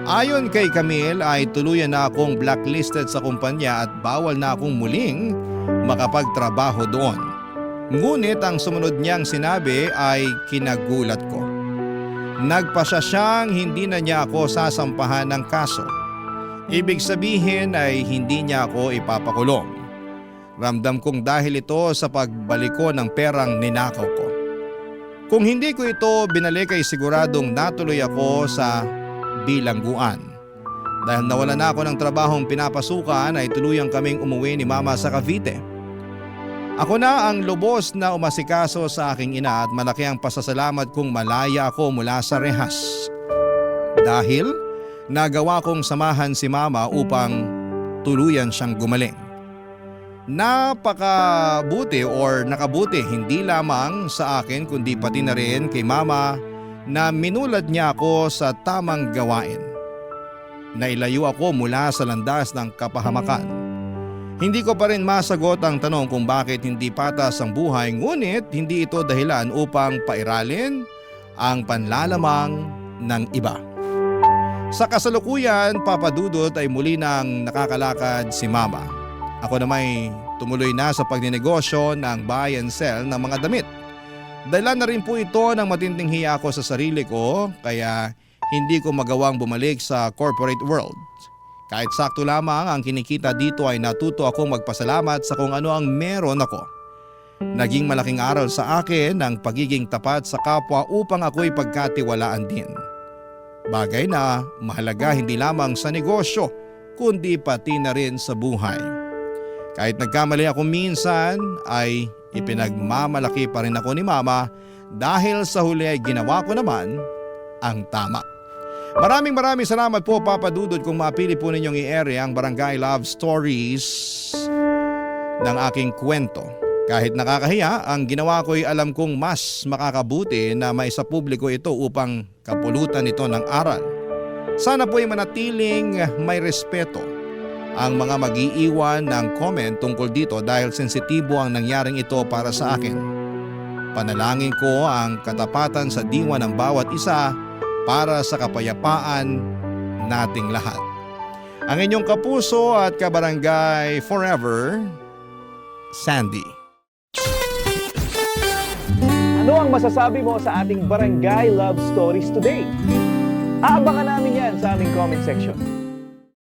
Ayon kay Camille ay tuluyan na akong blacklisted sa kumpanya at bawal na akong muling makapagtrabaho doon. Ngunit ang sumunod niyang sinabi ay kinagulat ko. Nagpasya siyang hindi na niya ako sasampahan ng kaso. Ibig sabihin ay hindi niya ako ipapakulong. Ramdam kong dahil ito sa pagbalik ko ng perang ninakaw ko. Kung hindi ko ito binalik ay siguradong natuloy ako sa bilangguan. Dahil nawala na ako ng trabahong pinapasukan ay tuluyang kaming umuwi ni Mama sa Cavite. Ako na ang lubos na umasikaso sa aking ina at malaki ang pasasalamat kong malaya ako mula sa rehas. Dahil nagawa kong samahan si Mama upang tuluyan siyang gumaling. Napakabuti or nakabuti hindi lamang sa akin kundi pati na rin kay Mama na minulad niya ako sa tamang gawain. Nailayo ako mula sa landas ng kapahamakan. Hindi ko pa rin masagot ang tanong kung bakit hindi patas ang buhay, ngunit hindi ito dahilan upang pairalin ang panlalamang ng iba. Sa kasalukuyan, Papa Dudut, ay muli nang nakakalakad si Mama. Ako namay tumuloy na sa pagninegosyo ng buy and sell ng mga damit. Dahilan na rin po ito ng matinding hiya ko sa sarili ko kaya hindi ko magawang bumalik sa corporate world. Kahit sakto lamang ang kinikita dito ay natuto akong magpasalamat sa kung ano ang meron ako. Naging malaking aral sa akin ang pagiging tapat sa kapwa upang ako'y pagkatiwalaan din. Bagay na mahalaga hindi lamang sa negosyo kundi pati na rin sa buhay. Kahit nagkamali ako minsan ay ipinagmamalaki pa rin ako ni Mama dahil sa huli ay ginawa ko naman ang tama. Maraming salamat po Papa Dudut kung mapili po ninyong i-ere ang Barangay Love Stories ng aking kwento. Kahit nakakahiya, ang ginawa ko'y alam kong mas makakabuti na maisa publiko ito upang kapulutan ito ng aral. Sana po'y manatiling may respeto ang mga mag-iiwan ng comment tungkol dito dahil sensitibo ang nangyaring ito para sa akin. Panalangin ko ang katapatan sa diwa ng bawat isa para sa kapayapaan nating lahat. Ang inyong kapuso at kabarangay forever, Sandy. Ano ang masasabi mo sa ating Barangay Love Stories today? Aabangan namin yan sa aming comment section.